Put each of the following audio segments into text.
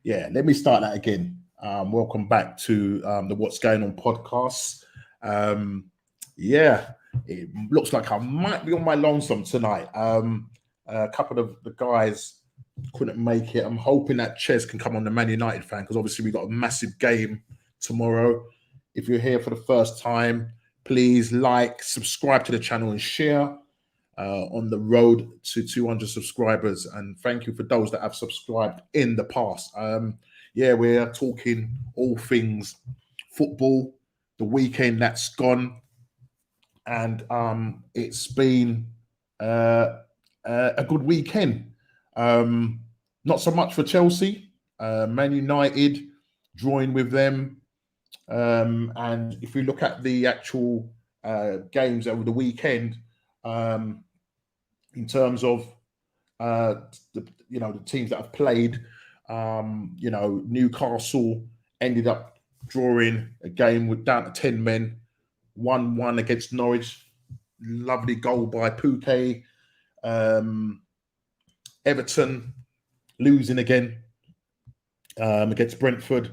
Yeah, let me start that again. Welcome back to the What's Going On podcast. Yeah, it looks like I might be on my lonesome tonight. A couple of the guys couldn't make it. I'm hoping that Ches can come on, the Man United fan, because obviously we've got a massive game tomorrow. If you're here for the first time, please like, subscribe to the channel and share. On the road to 200 subscribers, and thank you for those that have subscribed in the past. Yeah, we're talking all things football, the weekend that's gone, and it's been a good weekend. Not so much for Chelsea. Man United drawing with them, and if you look at the actual games over the weekend, in terms of the teams that have played, Newcastle ended up drawing a game with down to 10 men, 1-1 against Norwich. Lovely goal by Pouquet. Everton losing again against Brentford.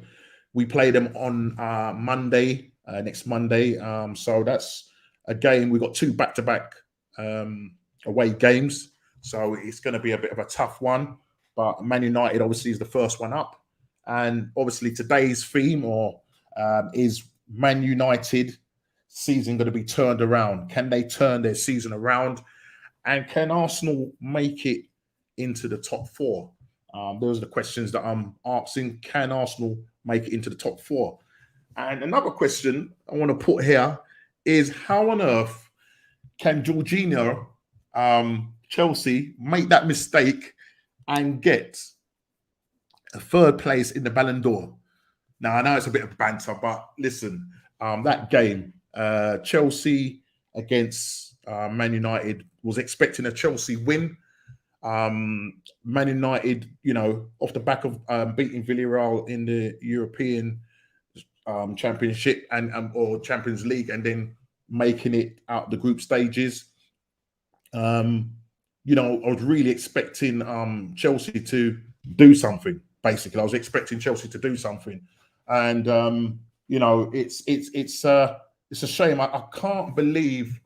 We play them on Monday, next Monday. So that's a game. We've got two back-to-back away games, so it's going to be a bit of a tough one. But Man United obviously is the first one up, and obviously today's theme is Man United season going to be turned around? Can they turn their season around, and can Arsenal make it into the top four? Those are the questions that I'm asking. Can Arsenal make it into the top four? And another question I want to put here is, how on earth can Jorginho, Chelsea, make that mistake and get a third place in the Ballon d'Or? Now, I know it's a bit of banter, but listen, that game, Chelsea against Man United, was expecting a Chelsea win. Man United, off the back of beating Villarreal in the European Championship or Champions League, and then making it out the group stages. I was really expecting Chelsea to do something. Basically, I was expecting Chelsea to do something, and it's a shame. I can't believe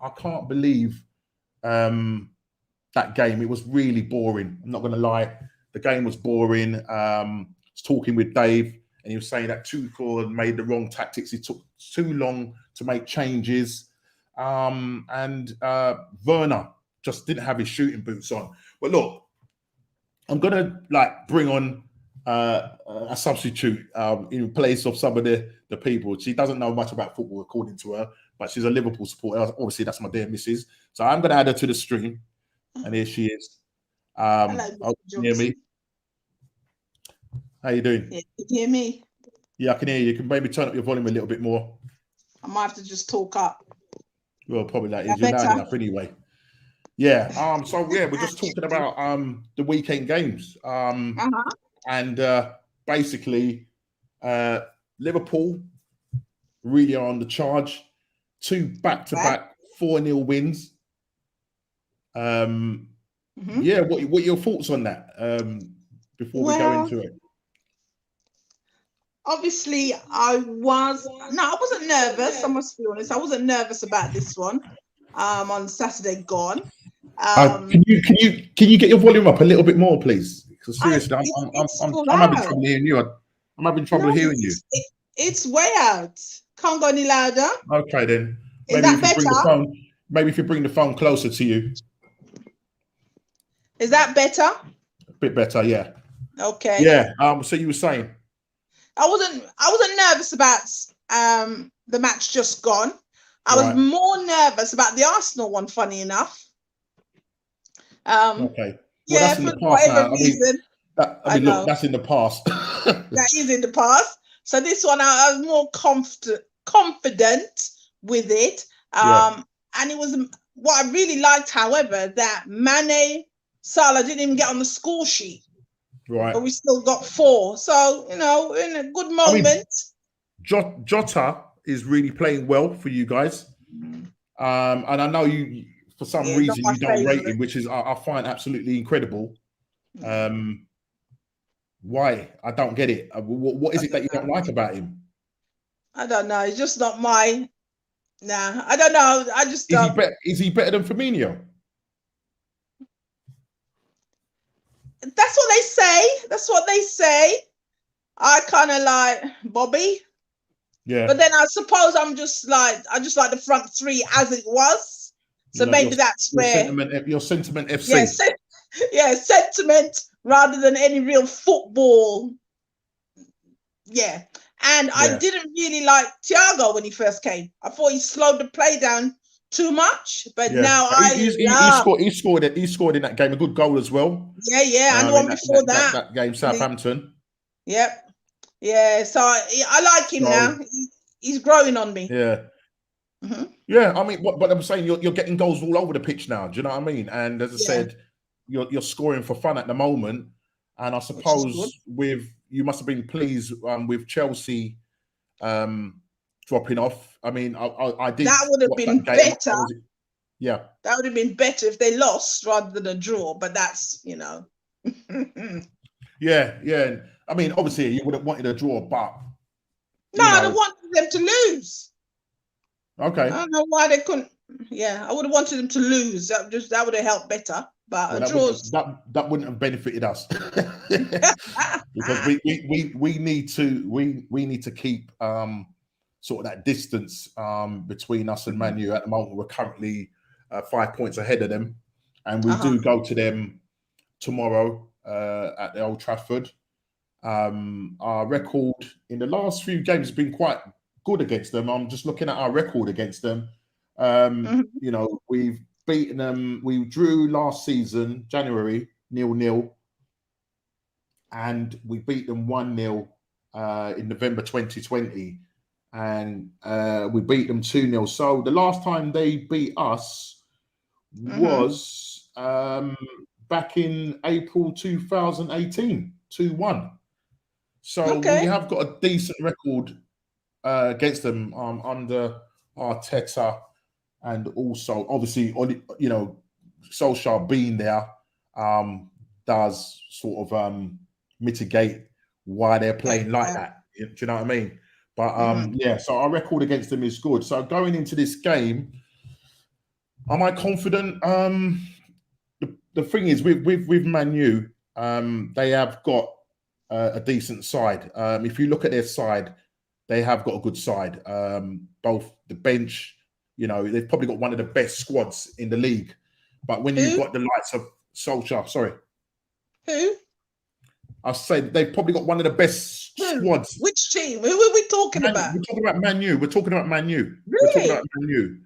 that game. It was really boring. I'm not going to lie. The game was boring. I was talking with Dave, and he was saying that Tuchel had made the wrong tactics. It took too long to make changes. And Werner just didn't have his shooting boots on. But look, I'm going to bring on a substitute in place of some of the people. She doesn't know much about football, according to her, but she's a Liverpool supporter. Obviously, that's my dear missus. So I'm going to add her to the stream. And here she is. Hello, can you hear me? How you doing? Yeah, can you hear me? Yeah, I can hear you. You can maybe turn up your volume a little bit more. I might have to just talk up. Well, probably that is. You're loud enough anyway. Yeah. So yeah, we're just talking about the weekend games. And basically, Liverpool really are on the charge. 2 back-to-back 4-0 wins. Yeah, what are your thoughts on that before we go into it? Obviously, I wasn't nervous. I must be honest. I wasn't nervous about this one on Saturday gone. Can you get your volume up a little bit more, please? Because seriously, I'm having trouble hearing you. I'm having trouble hearing you. It's way out. Can't go any louder. Okay, then. Is that better? Maybe if you bring the phone closer to you. Is that better? A bit better, yeah. Okay. Yeah. So you were saying? I wasn't nervous about the match just gone. I was more nervous about the Arsenal one, funny enough. Okay. Well, that's in the past now. Reason. Look, that's in the past. That is in the past. So this one, I was more confident with it. And it was what I really liked, however, that Mane, Salah didn't even get on the score sheet. Right. But we still got 4. So, in a good moment. Jota is really playing well for you guys. And I know you, for some reason, you don't rate him, which is I find absolutely incredible. Why? I don't get it. What is it that you don't like about him? I don't know. It's just not my. Nah, I don't know. I just Is he better? Is he better than Firmino? That's what they say. That's what they say. I kind of like Bobby. Yeah. But then I suppose I just like the front three as it was. So maybe that's where your sentiment FC. Yeah, sentiment rather than any real football. Yeah. And I didn't really like Thiago when he first came. I thought he slowed the play down too much. But now he scored in that game a good goal as well. Yeah. And the one before that game, Southampton. Yep. Yeah. So I like him now. He's growing on me. Yeah. Mm-hmm. Yeah, I mean, but I'm saying you're getting goals all over the pitch now. Do you know what I mean? And as I said, you're scoring for fun at the moment. And I suppose you must have been pleased with Chelsea dropping off. I mean, I did. That would have been better. Yeah, that would have been better if they lost rather than a draw. But that's yeah. I mean, obviously, you would have wanted a draw, but no, I don't want them to lose. Okay. I don't know why they couldn't. Yeah, I would have wanted them to lose. That would have helped better. But that wouldn't have benefited us because we need to keep sort of that distance between us and Man U. At the moment, we're currently 5 points ahead of them, and we do go to them tomorrow at the Old Trafford. Our record in the last few games has been quite good against them. I'm just looking at our record against them. You know, we've beaten them. We drew last season, January, 0-0. And we beat them 1-0 in November 2020. And we beat them 2-0. So the last time they beat us was back in April 2018, 2-1. So we have got a decent record against them under Arteta, and also obviously, you know, Solskjaer being there does sort of mitigate why they're playing like that. Do you know what I mean? But yeah, so our record against them is good. So going into this game, am I confident? The thing is with Man U, they have got a decent side. If you look at their side, they have got a good side. Both the bench, you know, they've probably got one of the best squads in the league. But when you've got the likes of Solskjaer, sorry. Who? I say they've probably got one of the best squads. Which team? Who are we talking about? We're talking about Man U. We're talking about Man U. Really? We're talking about Man U.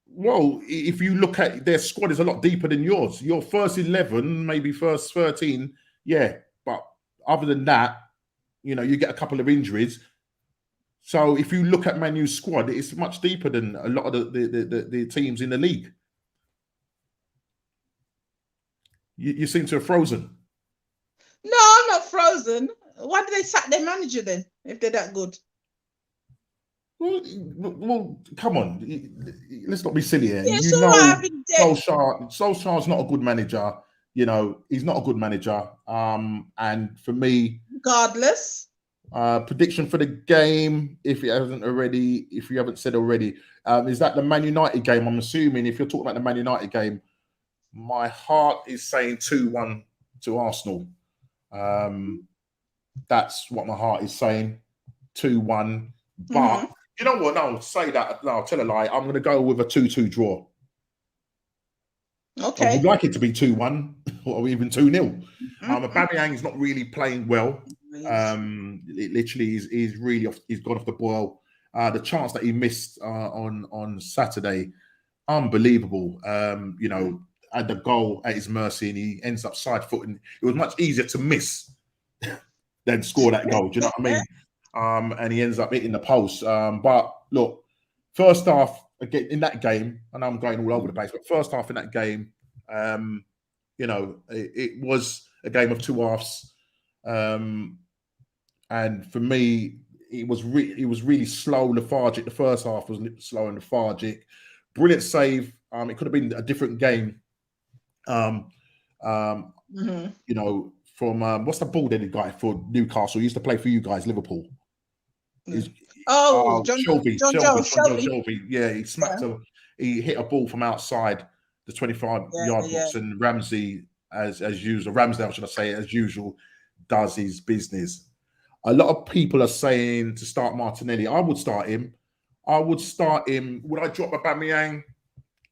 Well, if you look at their squad, is a lot deeper than yours. Your first 11, maybe first 13, yeah. But other than that, you know, you get a couple of injuries. So if you look at Man U's squad, it's much deeper than a lot of the teams in the league. You seem to have frozen. No, I'm not frozen. Why did they sack their manager then, if they're that good? Well, come on. Let's not be silly here. Yeah, you know, Solskjaer's not a good manager. You know, he's not a good manager. And for me, regardless. Prediction for the game, if you haven't said already, is that the Man United game? I'm assuming if you're talking about the Man United game, my heart is saying 2-1 to Arsenal. That's what my heart is saying, 2-1. But you know what? No, say that. No, I'll tell a lie. I'm going to go with a 2-2 draw. Okay. I would like it to be 2-1 or even 2-0. Aubameyang is not really playing well. Literally, he's gone off the boil. The chance that he missed on Saturday, unbelievable. You know, had the goal at his mercy, and he ends up side footing. It was much easier to miss than score that goal. Do you know what I mean? And he ends up hitting the post. But look, first half again in that game, and I'm going all over the place, but first half in that game, you know, it was a game of two halves. And for me, it was really slow, lethargic. The first half was slow and lethargic. Brilliant save. It could have been a different game. You know, from what's the ball-headed guy for Newcastle? He used to play for you guys, Liverpool. Is Shelby. Yeah, he smacked he hit a ball from outside the 25-yard box, and Ramsey, as usual, Ramsdale, should I say, as usual, does his business. A lot of people are saying to start Martinelli. I would start him. Would I drop Aubameyang?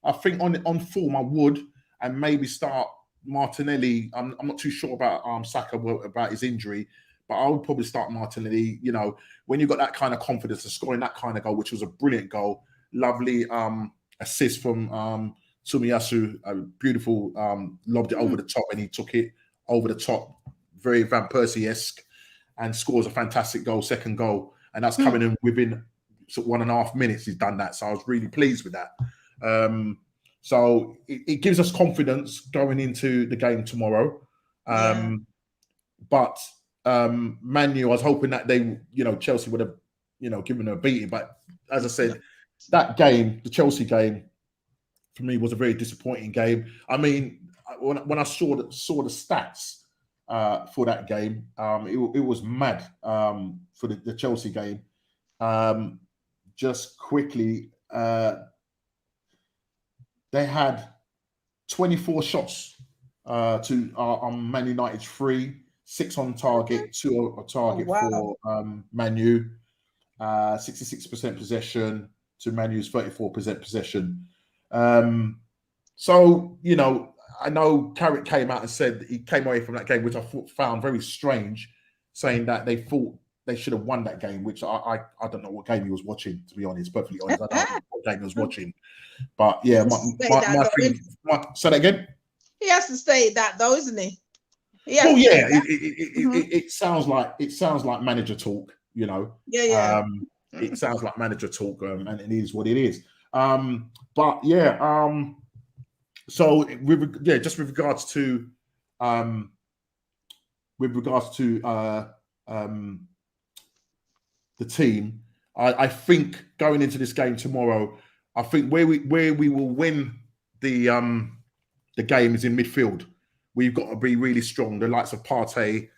I think on form I would, and maybe start Martinelli. I'm not too sure about Saka, about his injury, but I would probably start Martinelli. You know, when you've got that kind of confidence of scoring that kind of goal, which was a brilliant goal, lovely assist from Tomiyasu, beautiful, lobbed it over the top, and he took it over the top, very Van Persie-esque, and scores a fantastic goal, second goal, and that's coming in within sort of 1.5 minutes. He's done that, so I was really pleased with that. So it gives us confidence going into the game tomorrow. But Man U, I was hoping that they, Chelsea would have, given them a beating. But as I said, that game, the Chelsea game, for me was a very disappointing game. I mean, when I saw the stats for that game, it was mad for the Chelsea game. Just quickly, they had 24 shots on Man United's 3, 6 on target, 2 on target for Man U, 66% possession to Man U's 34% possession. So, I know Carrick came out and said that he came away from that game, which I found very strange, saying that they thought they should have won that game, which I don't know what game he was watching, to be honest, perfectly honest. I don't know what game he was watching. But yeah, my thing. Say that again? He has to say that though, isn't he? It sounds like manager talk, It sounds like manager talk, and it is what it is. But yeah, so just with regards to the team, I think going into this game tomorrow, I think where we will win the game is in midfield. We've got to be really strong. The likes of Partey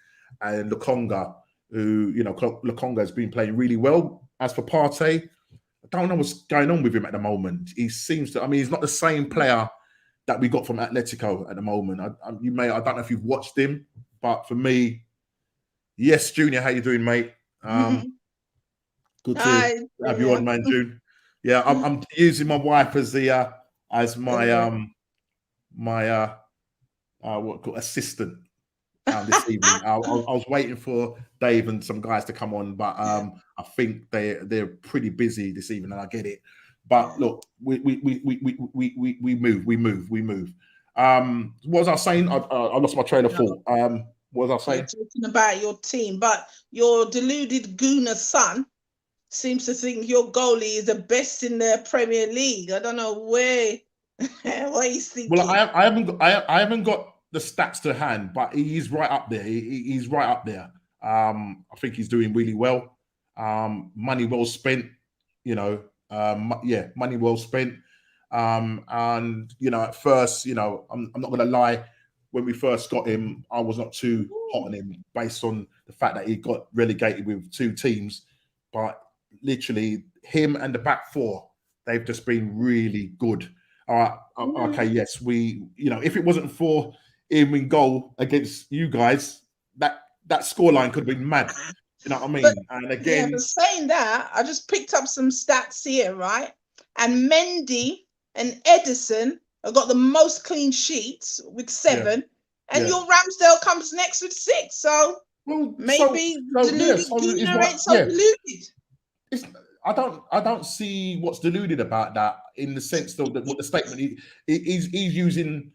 and Lokonga, who Lokonga has been playing really well. As for Partey, I don't know what's going on with him at the moment. He seems to. I mean, he's not the same player that we got from Atletico at the moment. I don't know if you've watched him, but for me, yes, Junior, how you doing, mate? Good to have you on, man, June. Yeah, I'm using my wife as my assistant this evening. I was waiting for Dave and some guys to come on, but I think they're pretty busy this evening, and I get it. But look, we move. What was I saying? I lost my train of thought. What was I saying? You're talking about your team, but your deluded Gooner son seems to think your goalie is the best in the Premier League. I don't know where he's thinking. Well, I haven't got the stats to hand, but he's right up there. He's right up there. I think he's doing really well. Money well spent, money well spent. And at first, I'm not going to lie. When we first got him, I was not too hot on him based on the fact that he got relegated with 2 teams. But literally, him and the back 4, they've just been really good. All right, okay, yes, if it wasn't for him in goal against you guys, that scoreline could have been mad. You know what I mean? And again, but saying that, I just picked up some stats here, right? And Mendy and Edison have got the most clean sheets with 7, and your Ramsdale comes next with 6. So maybe deluded. I don't see what's deluded about that, in the sense that what the statement he's using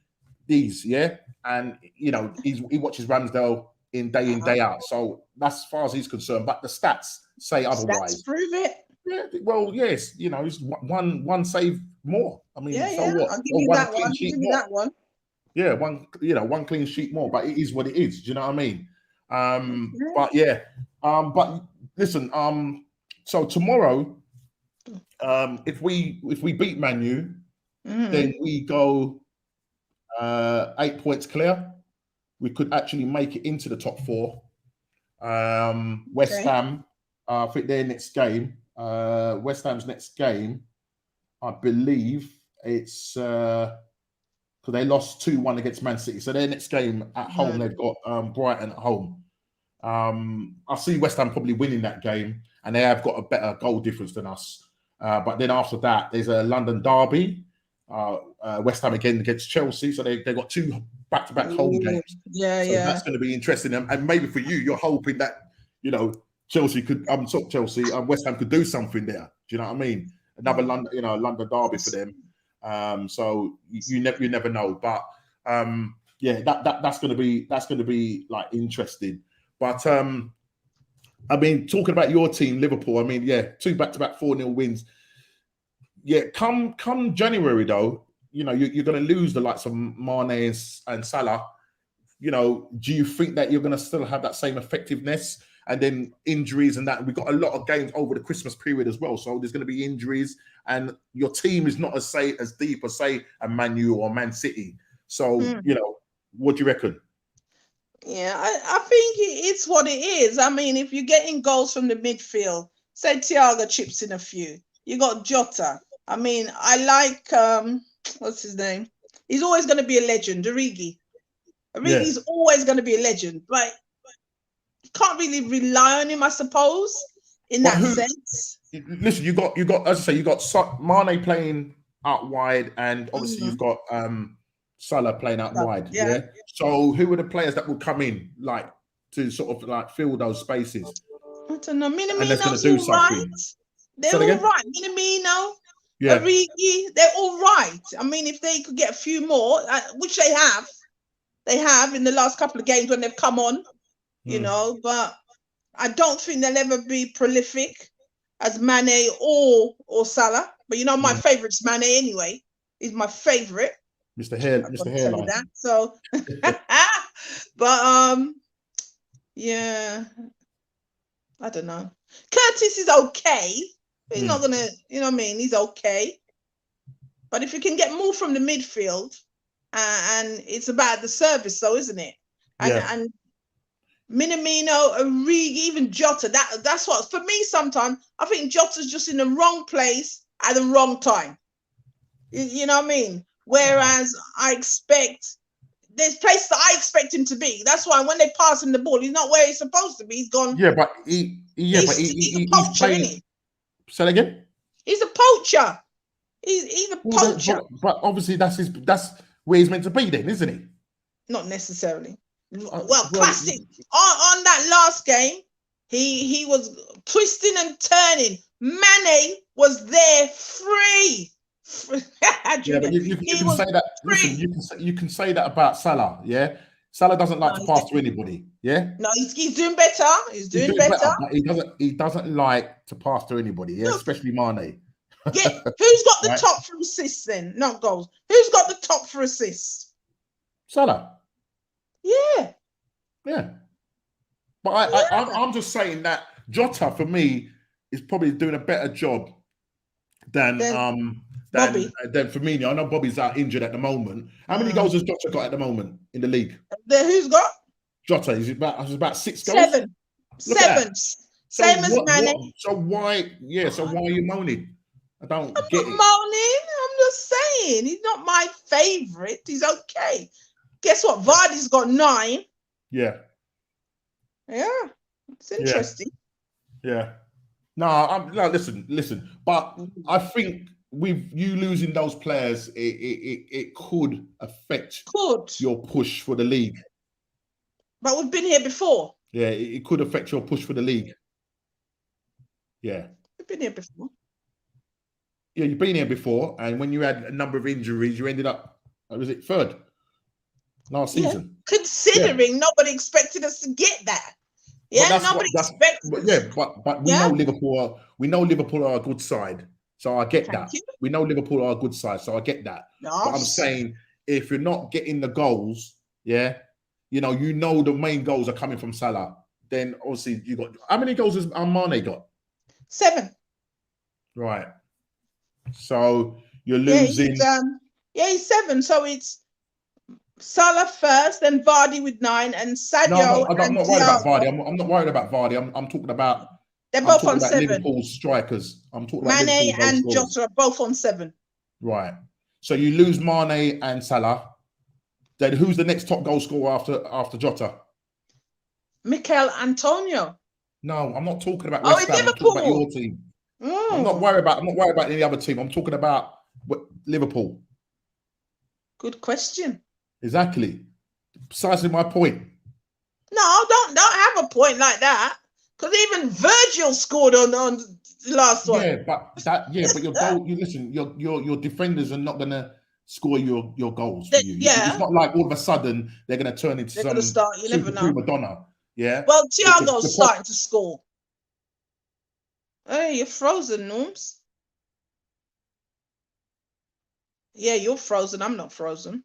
these, and he watches Ramsdale day in, day out. So that's as far as he's concerned. But the stats say otherwise. Stats prove it. Yeah, well, yes, he's one save more. I mean, what? I'll give you that one. Give me that one. Yeah, one clean sheet more. But it is what it is. Do you know what I mean? But yeah, but listen, so tomorrow, if we beat Man U, then we go 8 points clear, we could actually make it into the top 4. West Ham, I think their next game, West Ham's next game, I believe it's because they lost 2-1 against Man City. So their next game at home, they've got Brighton at home. I see West Ham probably winning that game, and they have got a better goal difference than us. But then after that, there's a London derby. West Ham again against Chelsea. So they got 2 back-to-back home games. Yeah, so that's going to be interesting. And maybe for you, you're hoping that, Chelsea could, West Ham could do something there. Do you know what I mean? Another London, London derby for them. So you never know. But yeah, that's going to be like interesting. But I mean, talking about your team, Liverpool. I mean, yeah, 2 back-to-back 4-0 wins. Yeah, come January though, you're going to lose the likes of Mane and Salah. Do you think that you're going to still have that same effectiveness? And then injuries and that. We've got a lot of games over the Christmas period as well, so there's going to be injuries, and your team is not as deep as say a Man U or Man City. So what do you reckon? Yeah, I think it's what it is. I mean, if you're getting goals from the midfield, say Thiago chips in a few. You got Jota. I mean, I like what's his name? He's always going to be a legend, Origi. Origi's always going to be a legend, but you can't really rely on him, I suppose, in that sense. Listen, you got as I say, you got Mane playing out wide, and obviously you've got Salah playing out wide. Yeah. So who are the players that will come in like to sort of like fill those spaces? I don't know. Minamino's all right. They're all right. Minamino, Origi, they're all right. I mean, if they could get a few more, which they have in the last couple of games when they've come on, but I don't think they'll ever be prolific as Mane or Salah. But my favourite's Mane anyway. He's my favourite. Mr. Hairline. That. So, but yeah, I don't know. Curtis is okay. He's not gonna, he's okay. But if you can get more from the midfield, and it's about the service, though, isn't it? And Minamino, Origi, even Jota. That's what for me. Sometimes I think Jota's just in the wrong place at the wrong time. You know what I mean? Whereas I expect there's places that I expect him to be. That's why when they pass him the ball, he's not where he's supposed to be. He's gone. Yeah, but he's a poacher, isn't he? Say that again. He's a poacher. He's a poacher. But obviously that's where he's meant to be, then, isn't he? Not necessarily. Well, classic. On that last game, he was twisting and turning. Mane was there free. Yeah, but you can say that. Listen, you can say that about Salah. Yeah, Salah doesn't like to pass to anybody. Yeah. No, he's doing better. He's doing better. But he doesn't like to pass to anybody. Yeah, especially Mane. Yeah. Who's got the top for assists then? Not goals. Who's got the top for assists? Salah. Yeah. Yeah. But I'm just saying that Jota for me is probably doing a better job than Firmino. I know Bobby's out injured at the moment. How many goals has Jota got at the moment in the league? Who's got? Jota. He's about 6 goals. Seven. Same as Mane. So why are you moaning? I don't get it. I'm moaning. I'm just saying he's not my favourite. He's okay. Guess what? Vardy's got 9. Yeah. Yeah. It's interesting. Yeah. No, listen. But I think with you losing those players, it could affect your push for the league. But we've been here before. Yeah, it could affect your push for the league. Yeah. We've been here before. Yeah, you've been here before, and when you had a number of injuries, you ended up, was it 3rd last season? Considering nobody expected us to get that. Yeah, nobody expected. But we know Liverpool. We know Liverpool are a good side, so I get that. We know Liverpool are a good side, so I get that. But I'm saying if you're not getting the goals, you know the main goals are coming from Salah. Then obviously you got how many goals has Mane got? 7. Right. So you're losing. He's 7. So it's Salah first, then Vardy with 9, and Sadio I'm and not worried about Thiago. Vardy. I'm not worried about Vardy. I'm talking about. They're I'm both talking on about 7. Liverpool's strikers. I'm talking about Mane Liverpool goal and scorers. Jota are both on 7. Right. So you lose Mane and Salah. Then who's the next top goal scorer after Jota? Mikel Antonio. No, I'm not talking about Oh, West in Ham. I'm talking about Liverpool. your team. I'm not worried about any other team. I'm talking about Liverpool. Good question. Exactly. Precisely my point. No, don't have a point like that. Because even Virgil scored on the last one. Yeah, but your goal. You listen. Your defenders are not gonna score your goals for you. Yeah. It's not like all of a sudden they're gonna turn into They're gonna start. You never know. prima donna. Yeah. Well, Thiago's starting to score. Hey, you're frozen, Norms. Yeah, you're frozen. I'm not frozen.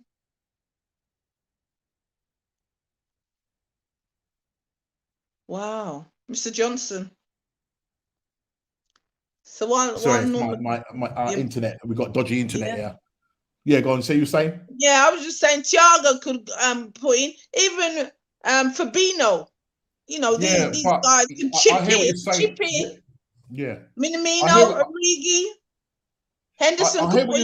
Wow, Mr. Johnson. So my internet. We got dodgy internet here. Yeah, go on. Say you were saying. Yeah, I was just saying Thiago could put in, even Fabinho. You know, these guys can chip in. Yeah. Minamino, Origi, Henderson. I hear what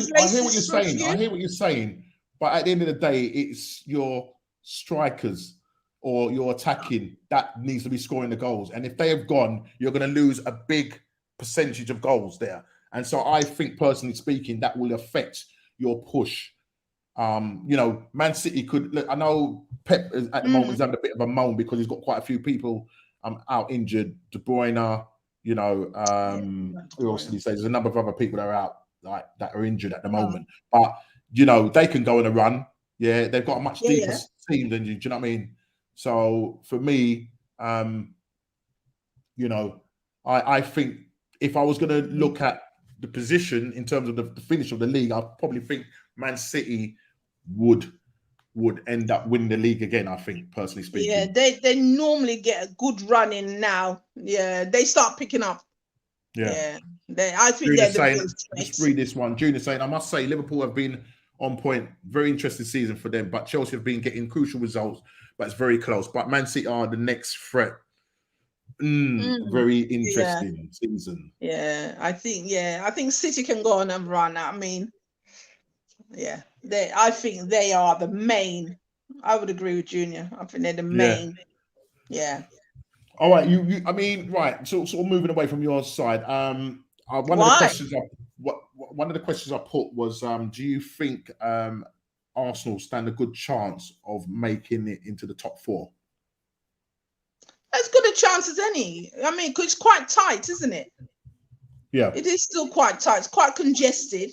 you're saying. I hear what you're saying. But at the end of the day, it's your strikers or your attacking that needs to be scoring the goals. And if they have gone, you're going to lose a big percentage of goals there. And so I think, personally speaking, that will affect your push. Man City could look. I know Pep at the moment is having a bit of a moan because he's got quite a few people out injured. De Bruyne, who else did he say? There's a number of other people that are out that are injured at the moment. But they can go on a run. Yeah, they've got a much deeper team than you. Do you know what I mean? So for me, I think if I was going to look at the position in terms of the finish of the league, I probably think Man City would end up winning the league again. I think, personally speaking. Yeah, they normally get a good run in now. Yeah, they start picking up. Yeah. I think they're just read this one. Junior saying, I must say, Liverpool have been on point. Very interesting season for them, but Chelsea have been getting crucial results, but it's very close. But Man City are the next threat. Very interesting season. Yeah, I think City can go on and run. I mean, I think they are the main. I would agree with Junior. I think they're the main. Yeah. All right, right. So sort of moving away from your side. One of the questions I put was, do you think Arsenal stand a good chance of making it into the top 4? As good a chance as any. I mean, because it's quite tight, isn't it? Yeah. It is still quite tight. It's quite congested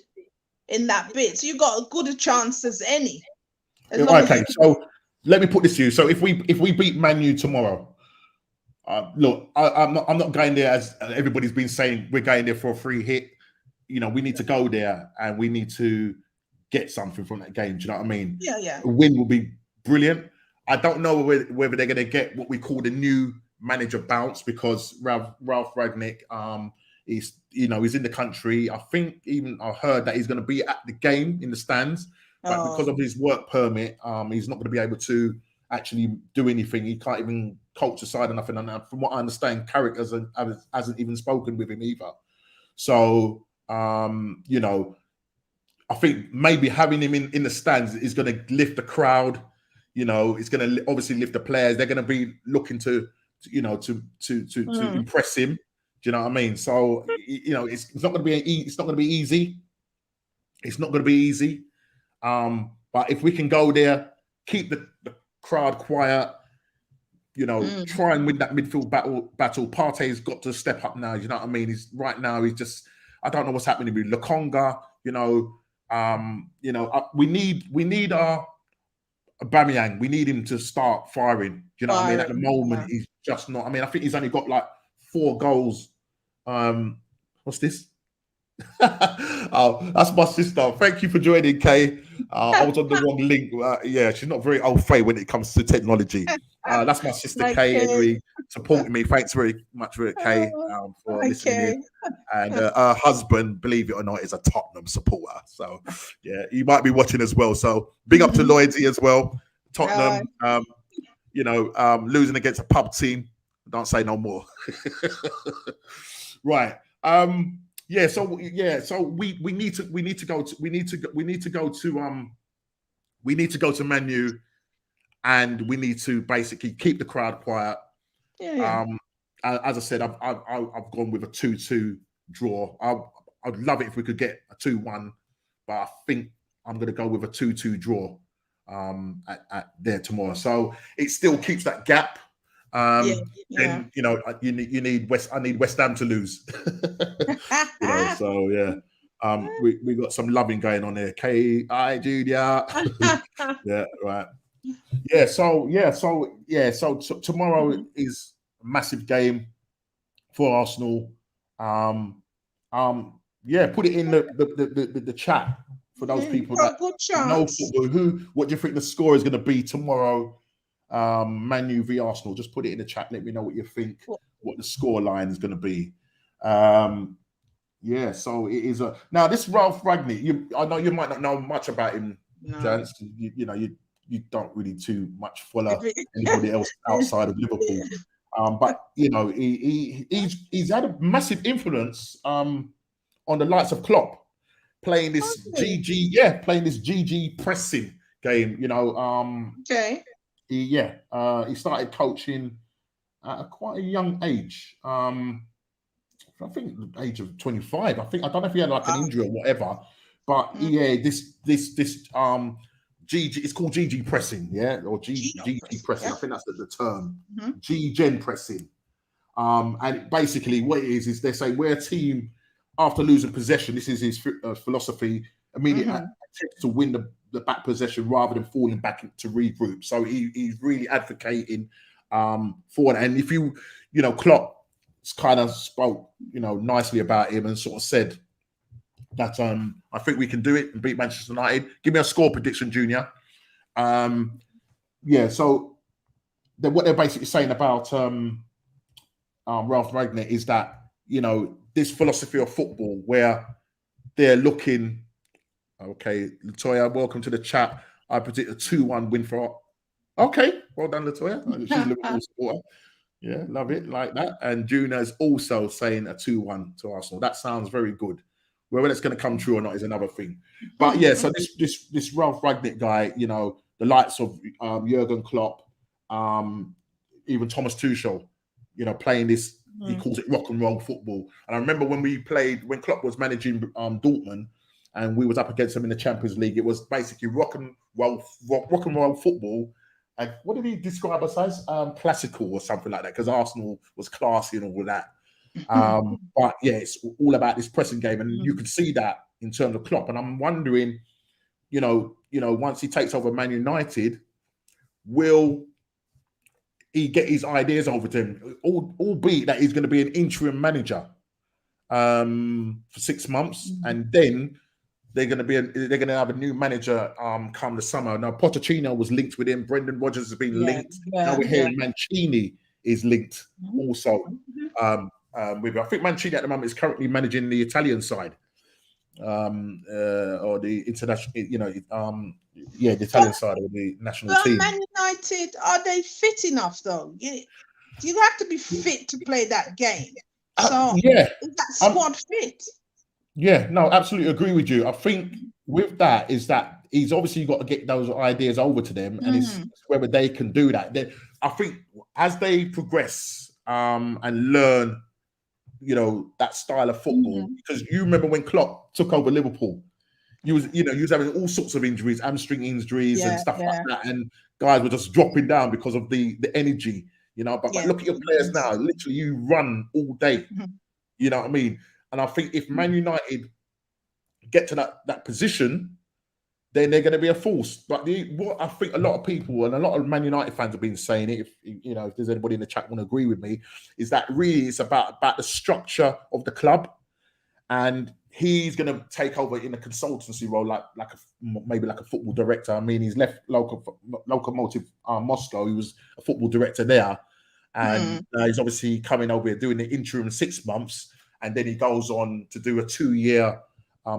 in that bit. So you've got as good a chance as any. So let me put this to you. So if we beat Man U tomorrow, look, I'm not going there as everybody's been saying. We're going there for a free hit. We need to go there and we need to get something from that game. Do you know what I mean? Yeah. A win will be brilliant. I don't know whether they're going to get what we call the new manager bounce, because Ralph Rangnick, he's in the country. I think even I heard that he's going to be at the game in the stands, but because of his work permit, he's not going to be able to actually do anything. He can't even coach the side or nothing. And from what I understand, Carrick hasn't even spoken with him either. So I think maybe having him in the stands is going to lift the crowd. It's going to obviously lift the players. They're going to be looking to impress him. Do you know what I mean? So it's not going to be easy. It's not going to be easy. But if we can go there, keep the crowd quiet, try and win that midfield battle. Partey's got to step up now. You know what I mean? He's just. I don't know what's happening with Lokonga. We need our Aubameyang. We need him to start firing. Do you know what I mean? At the moment, he's just not. I mean, I think he's only got like 4 goals. What's this? Oh, that's my sister. Thank you for joining, Kay. I was on the wrong link. She's not very au fait when it comes to technology. That's my sister, Kay. Anyway, supporting me. Thanks very much for it, Kay, for listening in. And her husband, believe it or not, is a Tottenham supporter. So yeah, you might be watching as well. So big up to Lloydsy as well. Tottenham, losing against a pub team. Don't say no more. Right. So we need to go to Man U, and we need to basically keep the crowd quiet. As I said, I've gone with a 2-2 draw. I'd love it if we could get a 2-1, but I think I'm going to go with a 2-2 draw at there tomorrow. So it still keeps that gap. And you need I need West Ham to lose. So yeah. We got some loving going on there. K.I. Junior. Yeah, right. So tomorrow is a massive game for Arsenal. Put it in the chat for those people that know football. What do you think the score is going to be tomorrow? Man U v Arsenal. Just put it in the chat. Let me know what you think. What the score line is going to be. So it is now this Ralph Rangnick. I know you might not know much about him, Jans. You don't really too much follow anybody else outside of Liverpool. But he's had a massive influence on the likes of Klopp, playing this GG pressing game. He started coaching at quite a young age. I think the age of 25. I don't know if he had like an injury or whatever, but this GG, it's called GG pressing, or GG pressing. I think that's the term. G-gen pressing. And basically what it is they say we're a team after losing possession. This is his philosophy. Immediately attempts to win the back possession rather than falling back to regroup. So he's really advocating for that. And if Klopp kind of spoke, nicely about him and sort of said that I think we can do it and beat Manchester United. Give me a score prediction, Junior. So what they're basically saying about Ralph Rangnick is that, this philosophy of football where they're looking. Okay, Latoya, welcome to the chat. I predict a 2-1 win for. Okay, well done, Latoya. She's a Liverpool supporter. Yeah, love it like that. And Juna is also saying a 2-1 to Arsenal. That sounds very good. Whether it's going to come true or not is another thing. But yeah, so this Ralph Rangnick guy, the likes of Jurgen Klopp, even Thomas Tuchel, playing this. He calls it rock and roll football. And I remember when Klopp was managing Dortmund, and we was up against them in the Champions League. It was basically rock and roll football. And what did he describe us as? Classical or something like that, because Arsenal was classy and all of that. But yeah, it's all about this pressing game, and you can see that in terms of Klopp. And I'm wondering, once he takes over Man United, will he get his ideas over to him? Albeit that he's going to be an interim manager for 6 months, and then they're going to have a new manager come the summer. Now Pochettino was linked with him. Brendan Rodgers has been linked. Now we're hearing Mancini is linked also with. I think Mancini at the moment is currently managing the Italian side, or the international. The Italian side of the national team. Man United, are they fit enough though? You have to be fit to play that game. So is that squad fit? Yeah, no, absolutely agree with you. I think with that is that he's obviously got to get those ideas over to them, and it's whether they can do that. I think as they progress and learn, that style of football, because you remember when Klopp took over Liverpool, he was having all sorts of injuries, hamstring injuries and stuff like that, and guys were just dropping down because of the energy, But look at your players now. Literally, you run all day. You know what I mean? And I think if Man United get to that position, then they're going to be a force. But what I think a lot of people and a lot of Man United fans have been saying, if there's anybody in the chat want to agree with me, is that really it's about the structure of the club, and he's going to take over in a consultancy role, maybe like a football director. I mean, he's left Lokomotiv Moscow. He was a football director there. and he's obviously coming over here doing the interim 6 months, and then he goes on to do a 2-year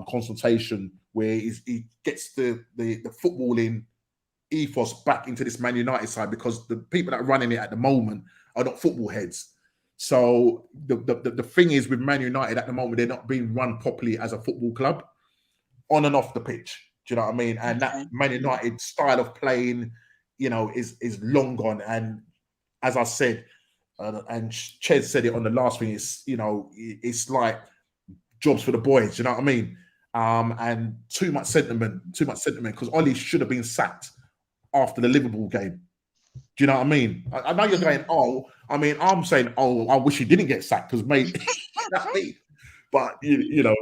consultation where he gets the footballing ethos back into this Man United side, because the people that are running it at the moment are not football heads. So the thing is with Man United at the moment, they're not being run properly as a football club on and off the pitch. Do you know what I mean? And that Man United style of playing, you know, is long gone. And as I said, and Chez said it on the last thing, it's, you know, it's like jobs for the boys. Do you know what I mean? And too much sentiment, because Ollie should have been sacked after the Liverpool game. Do you know what I mean? I know you're going, oh, I mean, I'm saying, oh, I wish he didn't get sacked, because, mate, that's me. But you know,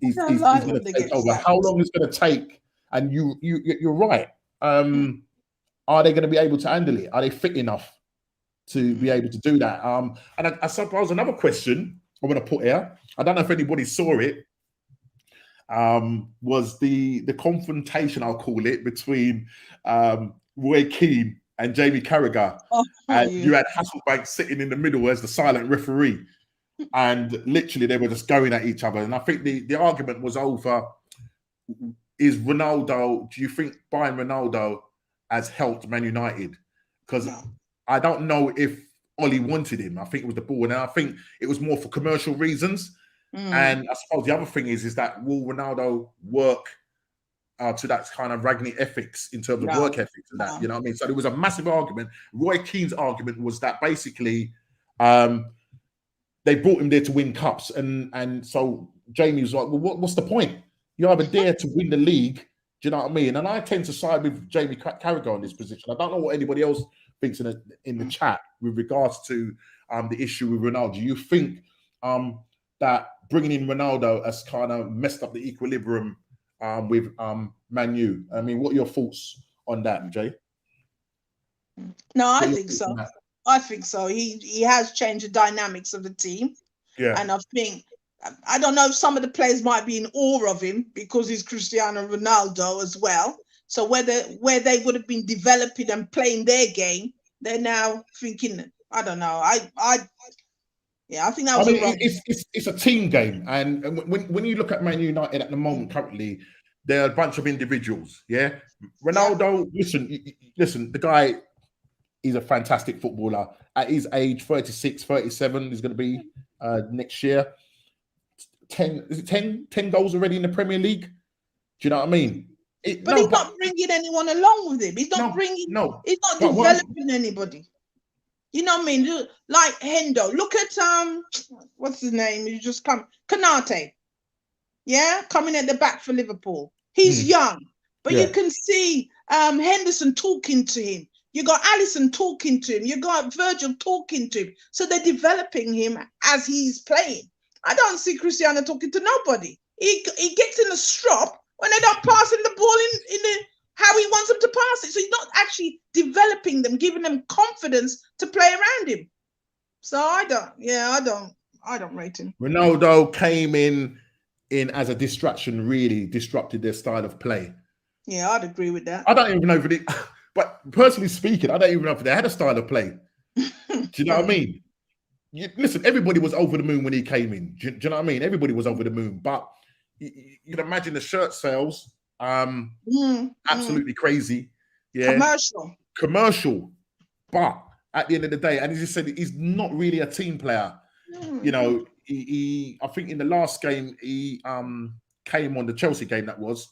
he's going to take over. How long is going to take? And you're right. Are they going to be able to handle it? Are they fit enough to be able to do that? And I suppose another question I want to put here, I don't know if anybody saw it, was the confrontation, I'll call it, between Roy Keane and Jamie Carragher. And you had Hasselbank sitting in the middle as the silent referee. And literally they were just going at each other. And I think the argument was over, is Ronaldo, do you think buying Ronaldo has helped Man United? Because I don't know if Ollie wanted him. I think it was the ball. And I think it was more for commercial reasons. And I suppose the other thing is that will Ronaldo work to that kind of Ragnick ethics in terms of work ethics and that, you know what I mean? So there was a massive argument. Roy Keane's argument was that basically they brought him there to win cups. And so Jamie was like, well, what's the point? You're either there to win the league, do you know what I mean? And I tend to side with Jamie Carragher in this position. I don't know what anybody else thinks in the chat with regards to the issue with Ronaldo. Do you think that bringing in Ronaldo has kind of messed up the equilibrium with Man U? I mean, what are your thoughts on that, Jay? No, I think so. I think so. He has changed the dynamics of the team. Yeah. And I think, I don't know if some of the players might be in awe of him because he's Cristiano Ronaldo as well. So where they would have been developing and playing their game, they're now thinking, I don't know. I think that was it's a team game. And when you look at Man United at the moment currently, they're a bunch of individuals. Yeah. Ronaldo, listen, the guy, he's a fantastic footballer. At his age, 36, 37, he's going to be next year. 10 goals already in the Premier League? Do you know what I mean? He's not bringing anyone along with him. He's not he's not developing anybody. You know what I mean? Like Hendo. Look at what's his name? He just come, Konate. Yeah, coming at the back for Liverpool. He's young, but you can see Henderson talking to him. You got Alisson talking to him. You got Virgil talking to him. So they're developing him as he's playing. I don't see Cristiano talking to nobody. He gets in the strop when they don't pass him the ball in the how he wants them to pass it. So he's not actually developing them, giving them confidence to play around him. So I don't rate him. Ronaldo came in as a distraction, really disrupted their style of play. Yeah, I'd agree with that. I don't even know if it, but personally speaking, I don't even know if they had a style of play. Do you know what I mean? Listen, everybody was over the moon when he came in. Do you know what I mean? Everybody was over the moon. But you can imagine the shirt sales, absolutely crazy. Yeah, commercial. But at the end of the day, and as you said, he's not really a team player. You know, I think in the last game he came on, the Chelsea game that was.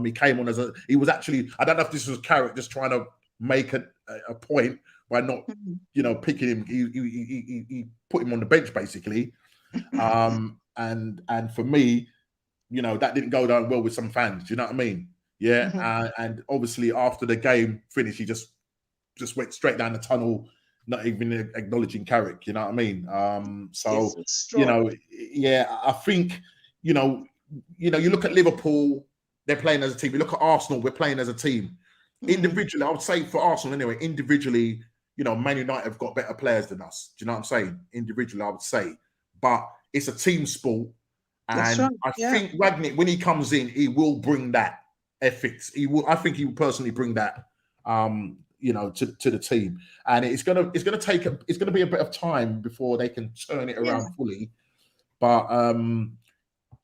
He came on he was actually, I don't know if this was Carrick just trying to make a point by not, picking him. He put him on the bench basically. And for me, that didn't go down well with some fans. Do you know what I mean? Yeah. And obviously after the game finished, he just went straight down the tunnel, not even acknowledging Carrick. You know what I mean? I think, you look at Liverpool, they're playing as a team. You look at Arsenal, we're playing as a team. Individually, I would say for Arsenal anyway, individually, Man United have got better players than us. Do you know what I'm saying? Individually, I would say. But it's a team sport. And I think Ragnick, when he comes in, he will bring that ethics. I think he will personally bring that to the team, and it's gonna be a bit of time before they can turn it around fully. But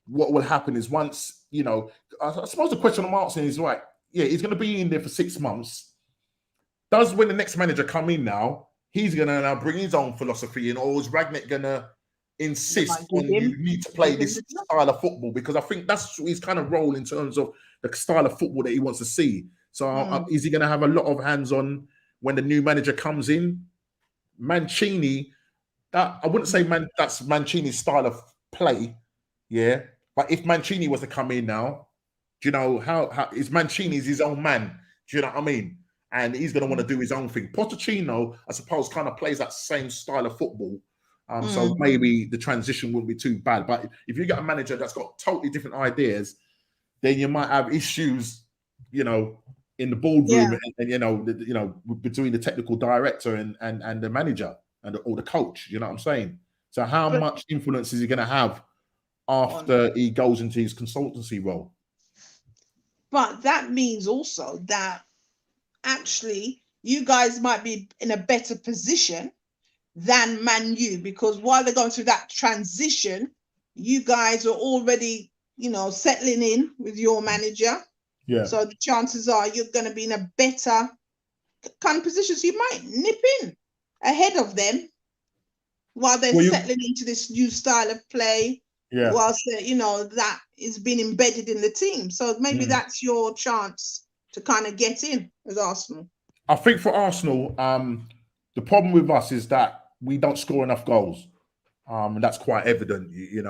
what will happen is once, I suppose the question I'm asking is right. Yeah, he's going to be in there for 6 months. Does when the next manager come in now, he's going to now bring his own philosophy in, or is Rangnick going to insist on you need to play this style of football? Because I think that's his kind of role in terms of the style of football that he wants to see. So is he going to have a lot of hands-on when the new manager comes in? Mancini, I wouldn't say that's Mancini's style of play, yeah. But if Mancini was to come in now, do you know how is Mancini's his own man? Do you know what I mean? And he's going to want to do his own thing. Pochettino, I suppose, kind of plays that same style of football. So maybe the transition wouldn't be too bad. But if you get a manager that's got totally different ideas, then you might have issues, in the boardroom and between the technical director and the manager or the coach. You know what I'm saying? So how much influence is he going to have after he goes into his consultancy role? But that means also that actually you guys might be in a better position than Man U, because while they're going through that transition, you guys are already, settling in with your manager. Yeah. So the chances are you're going to be in a better kind of position. So you might nip in ahead of them while they're settling into this new style of play. Yeah. Whilst that is being embedded in the team. So maybe that's your chance to kind of get in as Arsenal. I think for Arsenal, the problem with us is that we don't score enough goals. And that's quite evident. We've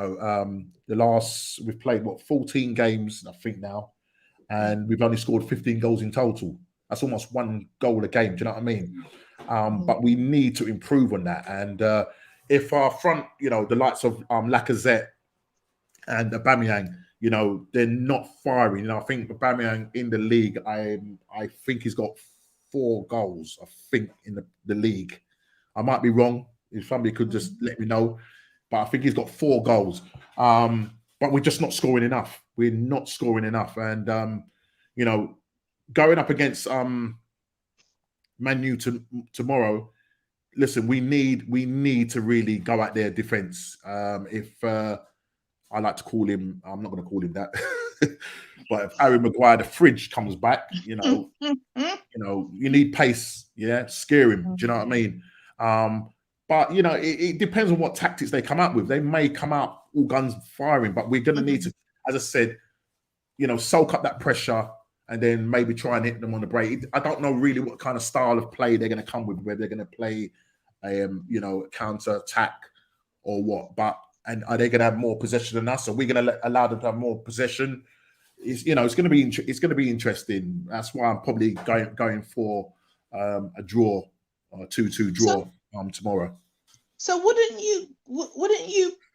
played 14 games, I think now, and we've only scored 15 goals in total. That's almost 1 goal a game. Do you know what I mean? But we need to improve on that. And if our front, the likes of Lacazette and Aubameyang, they're not firing. I think Aubameyang in the league, I think he's got 4 goals, I think, in the league. I might be wrong. If somebody could just let me know. But I think he's got 4 goals. But we're just not scoring enough. We're not scoring enough. And, going up against Man U tomorrow, listen, we need to really go at their defence. I like to call him, I'm not going to call him that, but if Harry Maguire, the fridge, comes back, you need pace, scare him. Do you know what I mean? But, it depends on what tactics they come out with. They may come out all guns firing, but we're going to need to, as I said, soak up that pressure and then maybe try and hit them on the break. I don't know really what kind of style of play they're going to come with, whether they're going to play, counter attack or what, but and are they going to have more possession than us? Are we going to allow them to have more possession? It's going to be interesting. That's why I'm probably going for a draw, a 2-2 draw tomorrow. So wouldn't you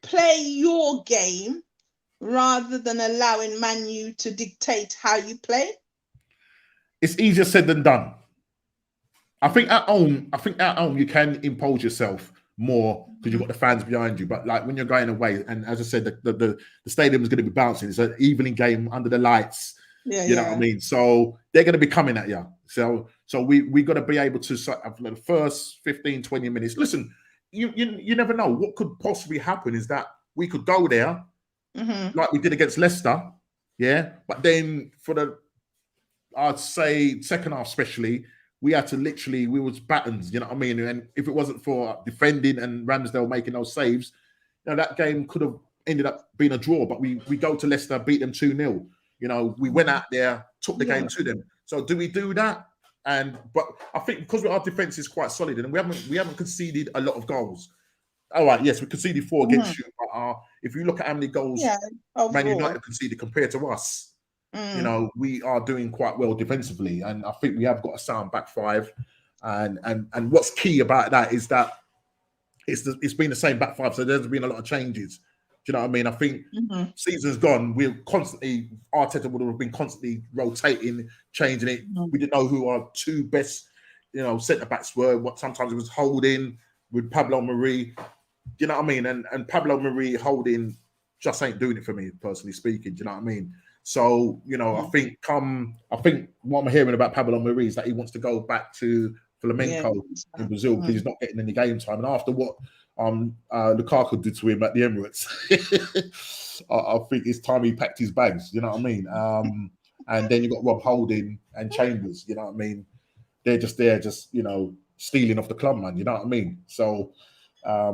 play your game rather than allowing Man U to dictate how you play? It's easier said than done. I think at home you can impose yourself more because you've got the fans behind you. But like when you're going away, and as I said, the stadium is going to be bouncing. It's an evening game under the lights. You know what I mean? So they're going to be coming at you. So we got to be able to the first 15, 20 minutes. Listen, you never know what could possibly happen. Is that we could go there like we did against Leicester, but then I'd say second half especially, we had to we was battens, you know what I mean? And if it wasn't for defending and Ramsdale making those saves, that game could have ended up being a draw. But we go to Leicester, beat them 2-0. We went out there, took the game to them. So do we do that? But I think because our defense is quite solid and we haven't conceded a lot of goals. All right, yes, we conceded 4 against you. But if you look at how many goals Man United conceded compared to us, we are doing quite well defensively, and I think we have got a sound back 5. And what's key about that is that it's been the same back 5, so there's been a lot of changes. Do you know what I mean? I think season's gone. Arteta would have been constantly rotating, changing it. We didn't know who our 2 best, centre backs were. What sometimes it was Holding with Pablo Mari. Do you know what I mean? And Pablo Mari Holding just ain't doing it for me, personally speaking. Do you know what I mean? So, you know, I think what I'm hearing about Pablo Mari is that he wants to go back to Flamenco in Brazil because he's not getting any game time. And after what Lukaku did to him at the Emirates, I think it's time he packed his bags. You know what I mean? And then you got Rob Holding and Chambers. You know what I mean? They're just there, you know, stealing off the club, man. You know what I mean? So I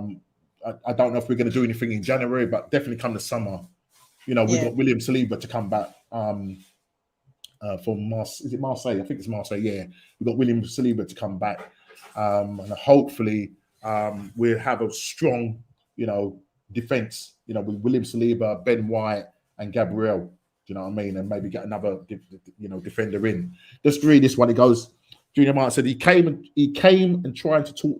don't know if we're going to do anything in January, but definitely come the summer. You know, we've got William Saliba to come back from Marseille. Is it Marseille? I think it's Marseille, yeah. We've got William Saliba to come back. And hopefully we'll have a strong, you know, defence, you know, with William Saliba, Ben White and Gabriel. Do you know what I mean? And maybe get another, you know, defender in. Just read this one. It goes, Junior Martin said he came and tried to talk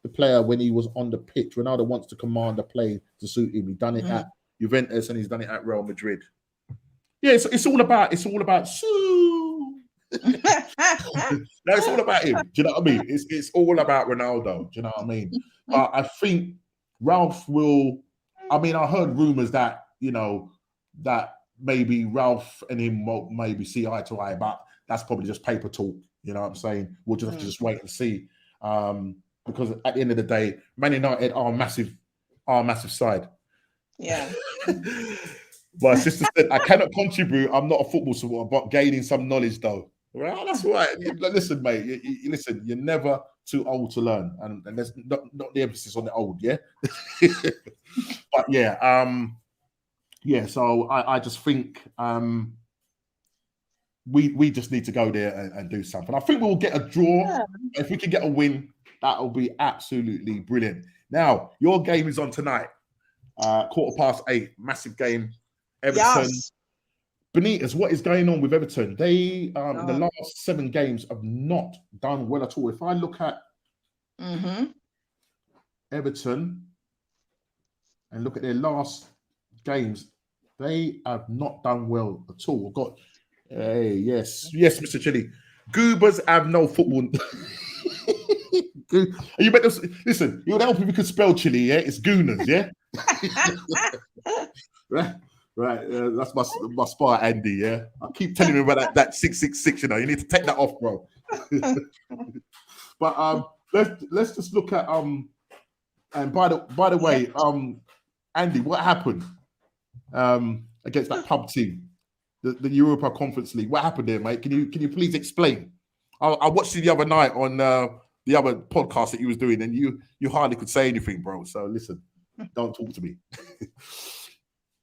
the player when he was on the pitch. Ronaldo wants to command the play to suit him. He done it at Juventus and he's done it at Real Madrid. Yeah, it's all about Sue. No, it's all about him. Do you know what I mean? It's all about Ronaldo. Do you know what I mean? I think Ralph will. I mean, I heard rumors that, you know, that maybe Ralph and him won't maybe see eye to eye, but that's probably just paper talk. You know what I'm saying? We'll just have to just wait and see. Because at the end of the day, Man United are a massive side. Yeah. My sister said, I cannot contribute. I'm not a football supporter, but gaining some knowledge though. Well, that's right. Listen, mate. Listen, you're never too old to learn, and there's not the emphasis on the old, yeah. But yeah, yeah. So I just think we just need to go there and do something. I think we'll get a draw. Yeah. If we can get a win, that'll be absolutely brilliant. Now, your game is on tonight. 8:15, massive game. Everton. Yes. Benitez, what is going on with Everton? They, in the last 7 games, have not done well at all. If I look at Everton and look at their last games, they have not done well at all. Yes, Mr. Chilly. Goobers have no football. You better listen. It would help if you could spell Chilly. Yeah, it's Gooners. Yeah, right. That's my spy, Andy. Yeah, I keep telling him about that 666. You know, you need to take that off, bro. But let's just look at And by the way, Andy, what happened against that pub team, the Europa Conference League? What happened there, mate? Can you please explain? I watched you the other night on the other podcast that you was doing, and you hardly could say anything, bro. So listen, don't talk to me.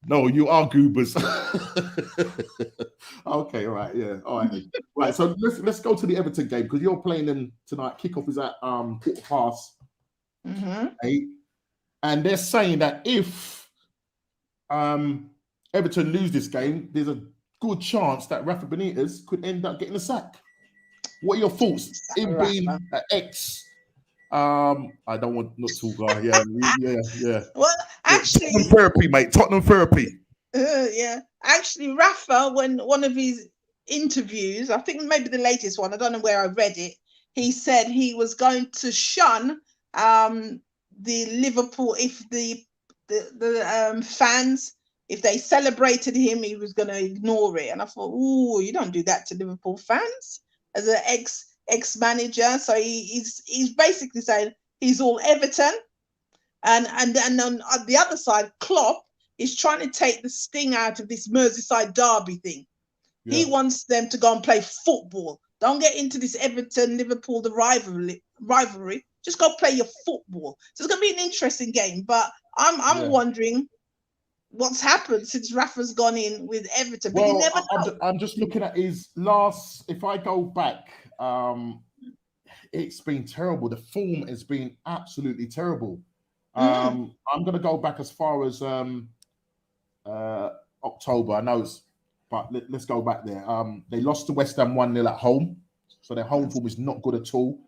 No, you are goobers. Okay, all right, yeah, all right, right. So let's go to the Everton game because you're playing them tonight. Kickoff is at 8:15, and they're saying that if Everton lose this game, there's a good chance that Rafa Benitez could end up getting a sack. What are your thoughts? Him being an ex. I don't want not to go. Yeah. Well, actually, Tottenham therapy, mate. Tottenham therapy. Yeah, actually, Rafa, when one of his interviews, I think maybe the latest one, I don't know where I read it, he said he was going to shun the Liverpool if the fans, if they celebrated him, he was going to ignore it. And I thought, oh, you don't do that to Liverpool fans as an ex-manager. So he's basically saying he's all Everton, and on the other side, Klopp is trying to take the sting out of this Merseyside derby thing. Yeah. He wants them to go and play football. Don't get into this Everton-Liverpool, the rivalry. Just go play your football. So it's going to be an interesting game. But I'm wondering what's happened since Rafa's gone in with Everton. But well, I'm just looking at his last. If I go back, it's been terrible. The form has been absolutely terrible. I'm going to go back as far as October. I know but let's go back there. They lost to West Ham 1-0 at home, so their home form is not good at all.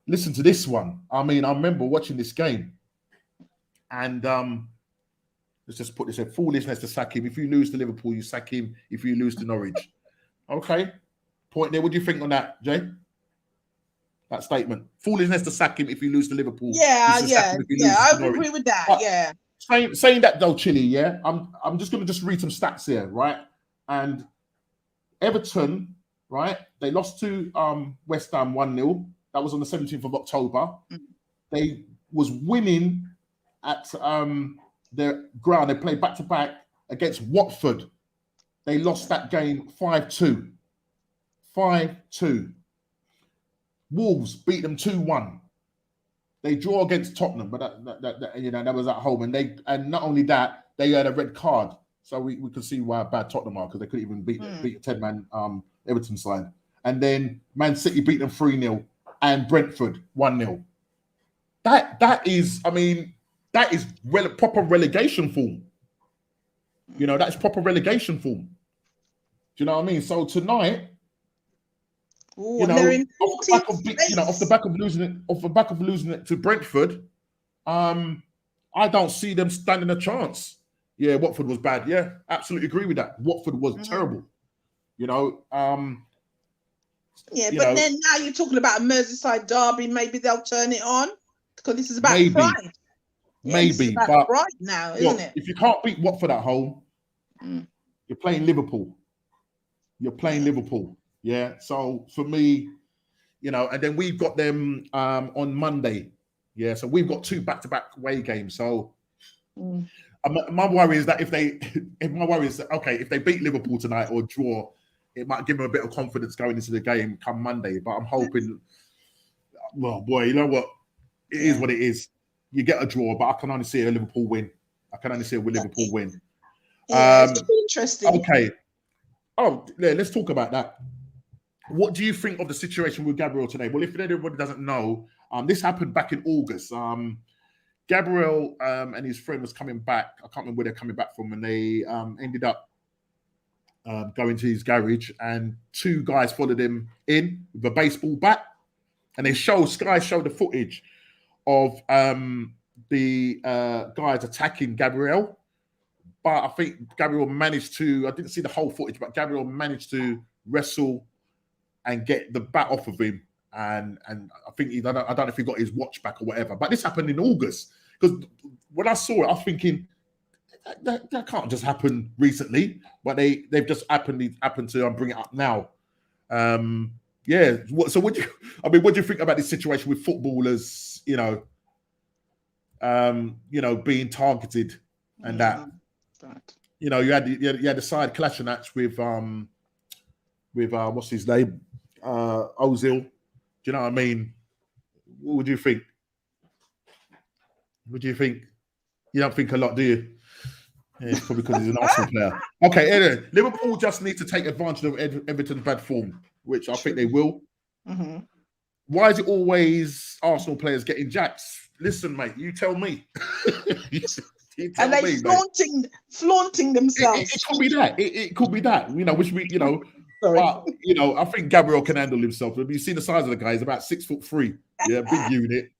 Listen to this one. I mean, I remember watching this game, and let's just put this in: foolishness to sack him. If you lose to Liverpool, you sack him. If you lose to Norwich, okay. Point there. What do you think on that, Jay? That statement: foolishness to sack him if you lose to Liverpool. Yeah. I agree with that. But saying that though, Chilly. Yeah, I'm just going to read some stats here, right? And Everton, right? They lost to West Ham 1-0. That was on the 17th of October. They was winning at their ground. They played back-to-back against Watford. They lost that game 5-2. 5-2. Wolves beat them 2-1. They draw against Tottenham, but that was at home. And not only that, they had a red card. So we could see why bad Tottenham are, because they couldn't even beat a 10-man Everton side. And then Man City beat them 3-0 and Brentford 1-0. That is proper relegation form. That's proper relegation form. Do you know what I mean? So tonight, off the back of losing it to Brentford, I don't see them standing a chance. Yeah, Watford was bad. Yeah, absolutely agree with that. Watford was terrible. Then now you're talking about a Merseyside derby. Maybe they'll turn it on, because this is about pride. Maybe, but pride now, isn't it? If you can't beat Watford at home, you're playing Liverpool. Yeah. So for me, and then we've got them on Monday. Yeah. So we've got 2 back-to-back away games. So my worry is that if they beat Liverpool tonight or draw, it might give them a bit of confidence going into the game come Monday. But I'm hoping, well, boy, you know what? It is what it is. You get a draw, but I can only see a Liverpool win. Liverpool win. Yeah, it's interesting. Okay. Oh, yeah, let's talk about that. What do you think of the situation with Gabriel today? Well, if everybody doesn't know, this happened back in August. Gabriel and his friend was coming back. I can't remember where they're coming back from, and they ended up going to his garage, and 2 guys followed him in with a baseball bat, and Sky showed the footage of the guys attacking Gabriel. But I think Gabriel managed to, I didn't see the whole footage, but Gabriel managed to wrestle and get the bat off of him. And I think I don't know if he got his watch back or whatever. But this happened in August. Because when I saw it, I was thinking, that can't just happen recently. But they've just happened to bring it up now. Yeah. So what do you think about this situation with footballers, being targeted and that? You had the side clashing match with what's his name, Ozil. Do you know what I mean? What would you think? You don't think a lot, do you? Yeah, it's probably because he's an Arsenal player. Okay, anyway, Liverpool just need to take advantage of Everton's bad form, which I think they will. Mm-hmm. Why is it always Arsenal players getting jacks? Listen, mate, you tell me. And they flaunting themselves. It could be that. It could be that. Which we, Sorry. But, I think Gabriel can handle himself. You see the size of the guy; he's about 6'3". Yeah, big unit.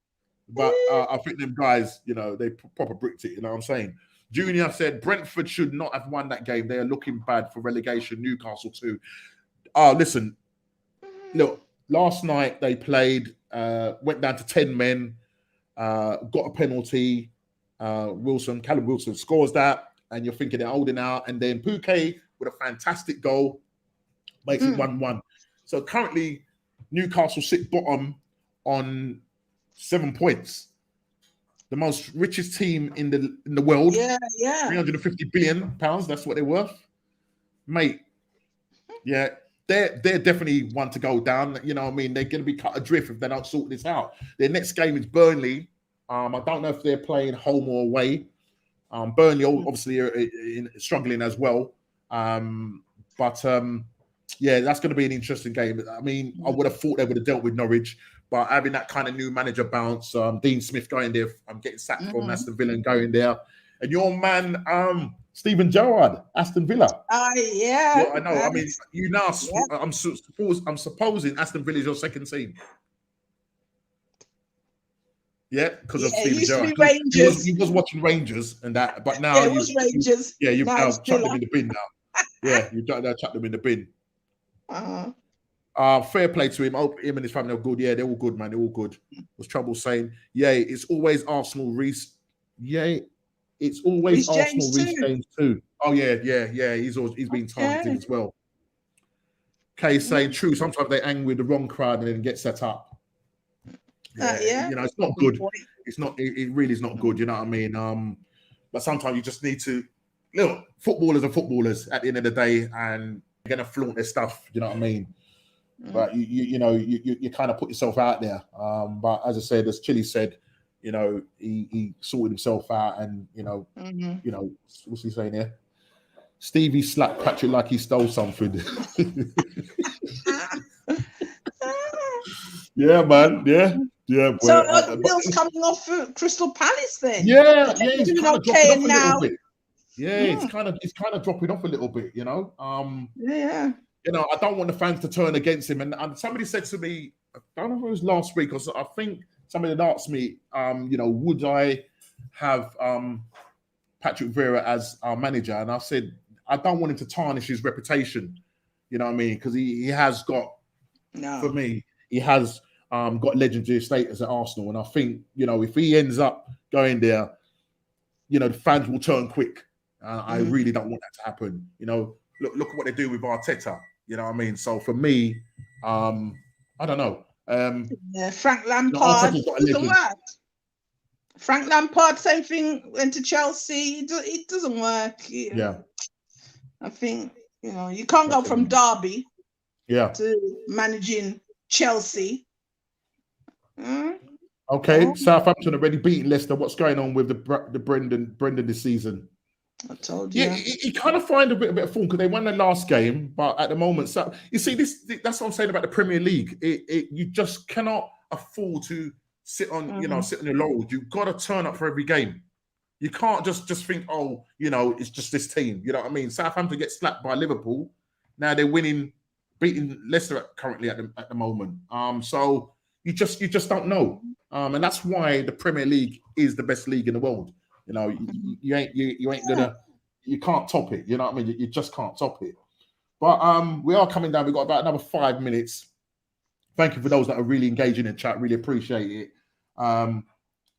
But I think them guys, they proper bricked it. You know what I'm saying? Junior said Brentford should not have won that game. They are looking bad for relegation. Newcastle too. Mm-hmm. Look, last night they played, went down to 10 men, got a penalty. Callum Wilson scores that, and you're thinking they're holding out. And then Pouquet with a fantastic goal makes it 1-1. So currently, Newcastle sit bottom on 7 points. The most richest team in the world. Yeah. 350 billion pounds. That's what they're worth, mate. Yeah, they're definitely one to go down. You know what I mean? They're going to be cut adrift if they don't sort this out. Their next game is Burnley. I don't know if they're playing home or away. Burnley obviously are struggling as well. But that's going to be an interesting game. I mean, I would have thought they would have dealt with Norwich, but having that kind of new manager bounce, Dean Smith going there, I'm getting sacked from Aston Villa and going there, and your man Steven Gerrard, Aston Villa. Yeah, I know. I mean, I'm supposing Aston Villa is your second team. Yeah, because of Steven Gerrard. He was watching Rangers and that, but now it was Rangers. You've now chucked them in the bin now. Yeah, you've chucked them in the bin. Fair play to him. Him and his family are good. Yeah, they're all good, man. They're all good. Was trouble saying, it's always Arsenal, Reece. Yeah, it's always Arsenal, Reece James too. Oh yeah. He's been targeted as well. Kay saying true. Sometimes they angry with the wrong crowd and then get set up. Yeah. You know, it's not good. It's not. It really is not good. You know what I mean? But sometimes you just need to. Look, footballers are footballers at the end of the day, and they're gonna flaunt their stuff. You know what I mean? But you kind of put yourself out there. But as I said, as Chili said, you know, he sorted himself out, and you know, what's he saying here? Stevie slapped Patrick like he stole something. Yeah, man. Yeah. So Bill's coming off Crystal Palace then. Yeah, he's kind of dropping off a little bit. Yeah, Mm. it's kind of dropping off a little bit, you know. Yeah. You know, I don't want the fans to turn against him. And somebody said to me, I don't know if it was last week or so, I think somebody had asked me, you know, would I have Patrick Vieira as our manager? And I said, I don't want him to tarnish his reputation. You know what I mean? Because he has got, for me, he has got legendary status at Arsenal. And I think, you know, if he ends up going there, you know, the fans will turn quick. I really don't want that to happen. You know, look at what they do with Arteta. You know what I mean? So for me, I don't know. Frank Lampard doesn't work. Frank Lampard, same thing, went to Chelsea. It doesn't work. Yeah. I think, you know, you can't go from Derby to managing Chelsea. Okay, Southampton already beaten Leicester. What's going on with the Brendan this season? I told you. Yeah, he kind of find a bit of form because they won their last game, but at the moment, so you see that's what I'm saying about the Premier League. You just cannot afford to sit on sit on your laurels. You've got to turn up for every game. You can't just think, oh, you know, it's just this team. You know what I mean? Southampton get slapped by Liverpool. Now they're beating Leicester currently at the moment. So you just don't know. And that's why the Premier League is the best league in the world. You know, you ain't gonna, you can't top it. You know what I mean? You just can't top it. But we are coming down. We've got about another 5 minutes. Thank you for those that are really engaging in chat. Really appreciate it.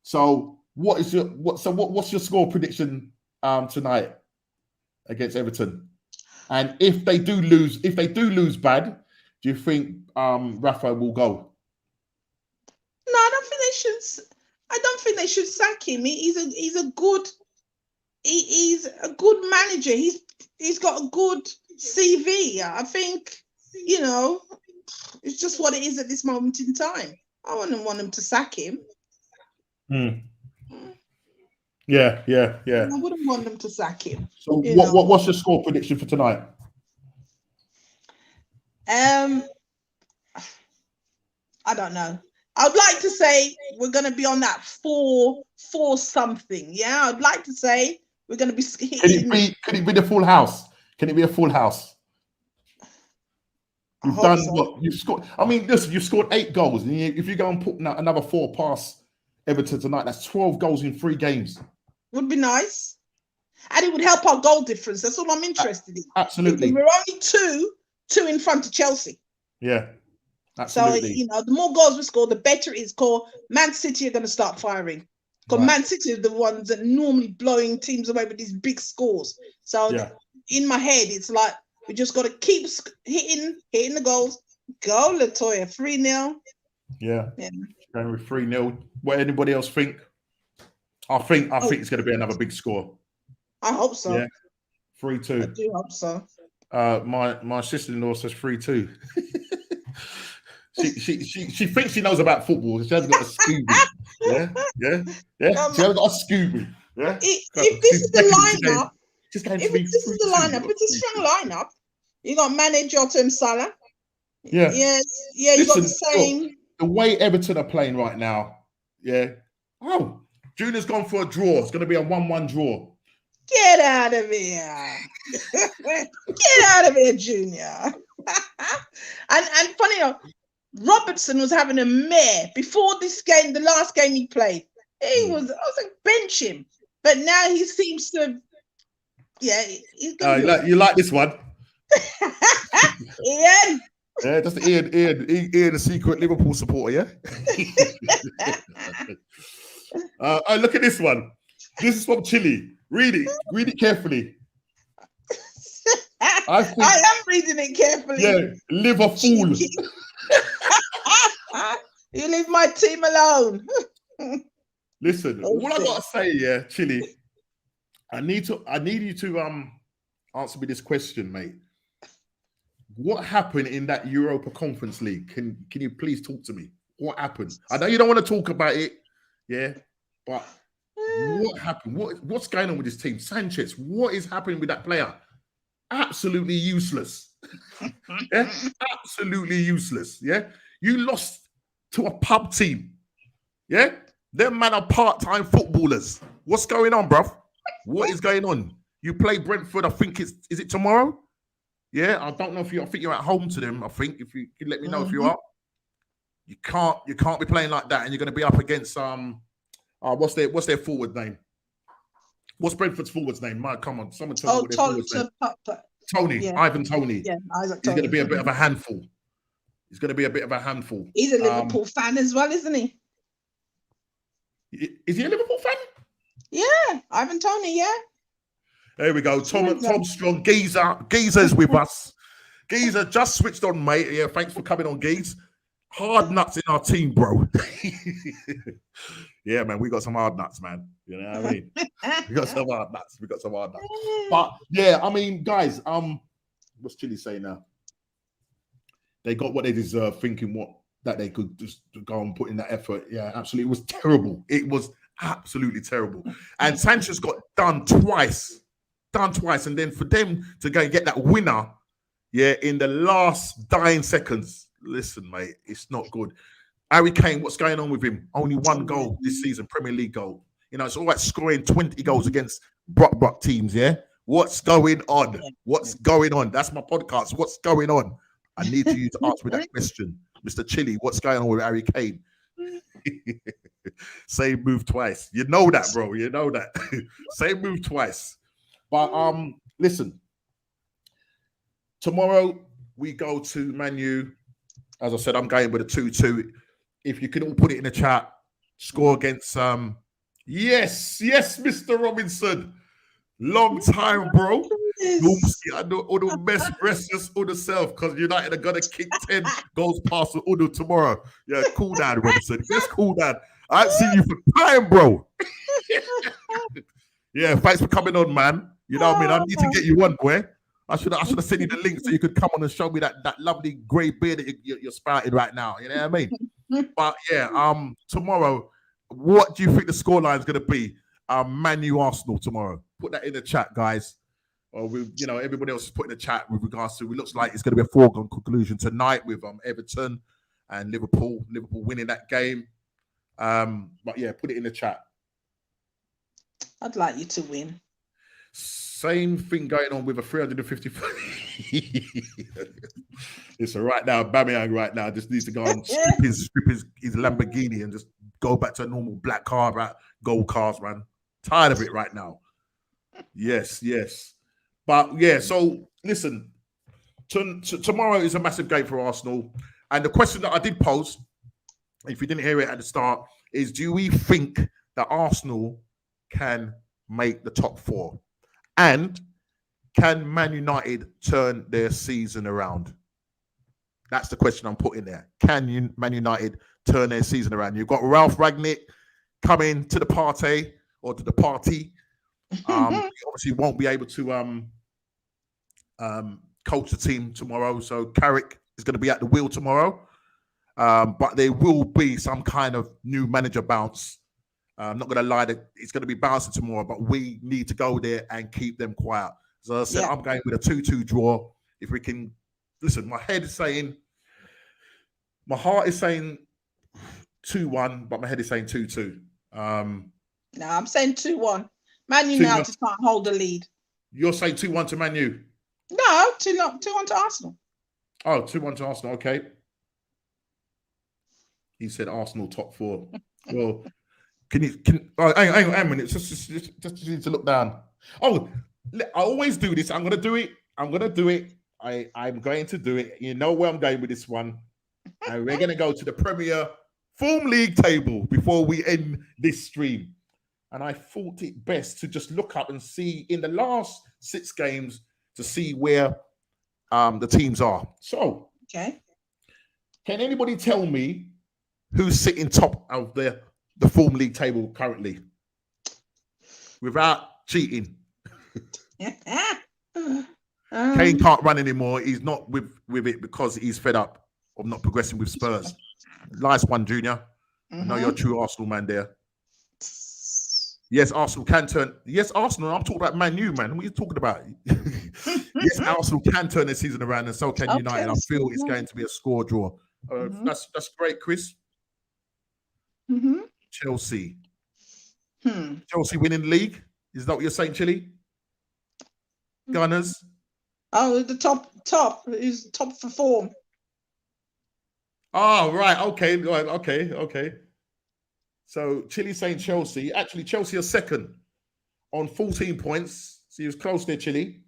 So what's your score prediction tonight against Everton? And if they do lose bad, do you think Rafa will go? No, I don't think they should sack him. He's a good manager. He's got a good CV. I think, you know, it's just what it is at this moment in time. I wouldn't want him to sack him. Yeah. I wouldn't want them to sack him. So what's your score prediction for tonight? I don't know. I'd like to say we're going to be on that 4 something. Yeah, I'd like to say we're going to be. Could it be the full house? Can it be a full house? You've done what you've scored. I mean, listen, you've scored 8 goals, and if you go and put another 4 past Everton tonight, that's 12 goals in 3 games. Would be nice, and it would help our goal difference. That's all I'm interested in. Absolutely, we're only two in front of Chelsea. Yeah. Absolutely. So, you know, the more goals we score, the better it is. Called Man City are going to start firing. Because Man City are the ones that normally blowing teams away with these big scores. So in my head, it's like we just got to keep hitting the goals. Go, Latoya, 3-0. Yeah. Going with 3-0. What anybody else think? I think it's going to be another big score. I hope so. Yeah. 3-2. I do hope so. My sister-in-law says 3-2. She thinks she knows about football. She hasn't got a Scooby. Yeah. She hasn't got a Scooby. Yeah. If this is the lineup, it's a strong lineup. You got Mane, Jota, and Salah. Yeah. You got the same. Look, the way Everton are playing right now. Yeah. Oh, Junior's gone for a draw. It's going to be a 1-1 draw. Get out of here. Get out of here, Junior. and funny enough, Robertson was having a mare before this game, the last game he played. I was like, bench him. But now he seems to, he's going you like this one? Ian. Yeah, that's Ian, the secret Liverpool supporter, yeah? Oh, look at this one. This is from Chile. Read it carefully. I think, I am reading it carefully. yeah, live a fool. You leave my team alone. Listen, all I Okay. gotta say, yeah, Chili, I need you to answer me this question, mate. What happened in that Europa Conference League? Can you please talk to me? What happened? I know you don't want to talk about it, yeah, but what happened? What's going on with this team? Sanchez, what is happening with that player? Absolutely useless. Yeah, absolutely useless. Yeah, you lost to a pub team. Yeah, them man are part-time footballers. What's going on, bruv? What is going on? You play Brentford. I think is it tomorrow? Yeah, I don't know if I think you're at home to them. I think if you can let me know if you are. You can't be playing like that, and you're going to be up against what's their forward name? What's Brentford's forward's name? Man, come on, someone tell me what their forward's name. Tony, Yeah. Ivan Tony. Yeah, Isaac He's Tony. going to be a bit of a handful. He's going to be a bit of a handful. He's a Liverpool fan as well, isn't he? Is he a Liverpool fan? Yeah, Ivan Tony. Yeah. There we go. Tom Strong, Geezer's with us. Geezer just switched on, mate. Yeah, thanks for coming on, Geez. Hard nuts in our team, bro. Yeah, man, we got some hard nuts, man. You know what I mean? We got some hard nuts. But yeah, I mean, guys, what's Chile saying now? They got what they deserve, thinking that they could just go and put in that effort. Yeah, absolutely. It was terrible. It was absolutely terrible. And Sanchez got done twice. And then for them to go and get that winner, yeah, in the last dying seconds. Listen, mate, it's not good. Harry Kane, what's going on with him? Only one goal this season, Premier League goal. You know, it's all right scoring 20 goals against Brock teams, yeah? What's going on? What's going on? That's my podcast. What's going on? I need you to answer me that question. Mr. Chili, what's going on with Harry Kane? Same move twice. You know that, bro. You know that. Same move twice. But listen. Tomorrow we go to Man U. As I said, I'm going with a 2-2. If you can all put it in the chat, score against yes, Mr. Robinson. Long time, bro. I know Udo best rest on self because United are gonna kick 10 goals past Udo tomorrow. Yeah, cool down, Robinson. Just cool down. I ain't seen you for time, bro. Yeah, thanks for coming on, man. You know what I mean? I need to get you one, boy. I should have sent you the link so you could come on and show me that lovely grey beard that you're sprouting right now. You know what I mean? But yeah, tomorrow, what do you think the scoreline is going to be? Man U Arsenal tomorrow. Put that in the chat, guys. Or everybody else is putting in the chat with regards to. It looks like it's going to be a foregone conclusion tonight with Everton and Liverpool. Liverpool winning that game. But yeah, put it in the chat. I'd like you to win. Same thing going on with a 355. It's right now. Bamiyang right now just needs to go and strip his Lamborghini and just go back to a normal black car, right? Gold cars, man. Tired of it right now. Yes. But yeah, so listen, tomorrow is a massive game for Arsenal. And the question that I did pose, if you didn't hear it at the start, is do we think that Arsenal can make the top four? And can Man United turn their season around? That's the question I'm putting there. Can Man United turn their season around? You've got Ralph Rangnick coming to the party. He obviously won't be able to coach the team tomorrow. So Carrick is going to be at the wheel tomorrow. But there will be some kind of new manager bounce. I'm not going to lie, that it's going to be bouncing tomorrow, but we need to go there and keep them quiet. So as I said, I'm going with a 2-2 draw. If we can, listen, my heart is saying 2-1, but my head is saying 2-2. No, I'm saying 2-1. Man United can't hold the lead. You're saying 2-1 to Man U? No, 2-1 to Arsenal. Oh, 2-1 to Arsenal. Okay. He said Arsenal top four. Well, hang on a minute. Just need to look down. Oh, I always do this. I'm going to do it. I'm going to do it. You know where I'm going with this one. And we're going to go to the Premier Form League table before we end this stream. And I thought it best to just look up and see in the last 6 games to see where the teams are. So, Okay. can anybody tell me who's sitting top of the form league table currently, without cheating? Kane can't run anymore. He's not with it because he's fed up of not progressing with Spurs. Nice one, Junior. I know you're a true Arsenal man there. Yes, Arsenal can turn. Yes, Arsenal. I'm talking about Man U, man. What are you talking about? Yes, Arsenal can turn the season around, and so can United. I feel it's going to be a score draw. That's great, Chris. Chelsea. Chelsea winning the league. Is that what you're saying, Chile? Gunners. Oh, the top is top for form. Oh, right. Okay. So Chile saying Chelsea. Actually, Chelsea are second on 14 points. So he was close there, Chile.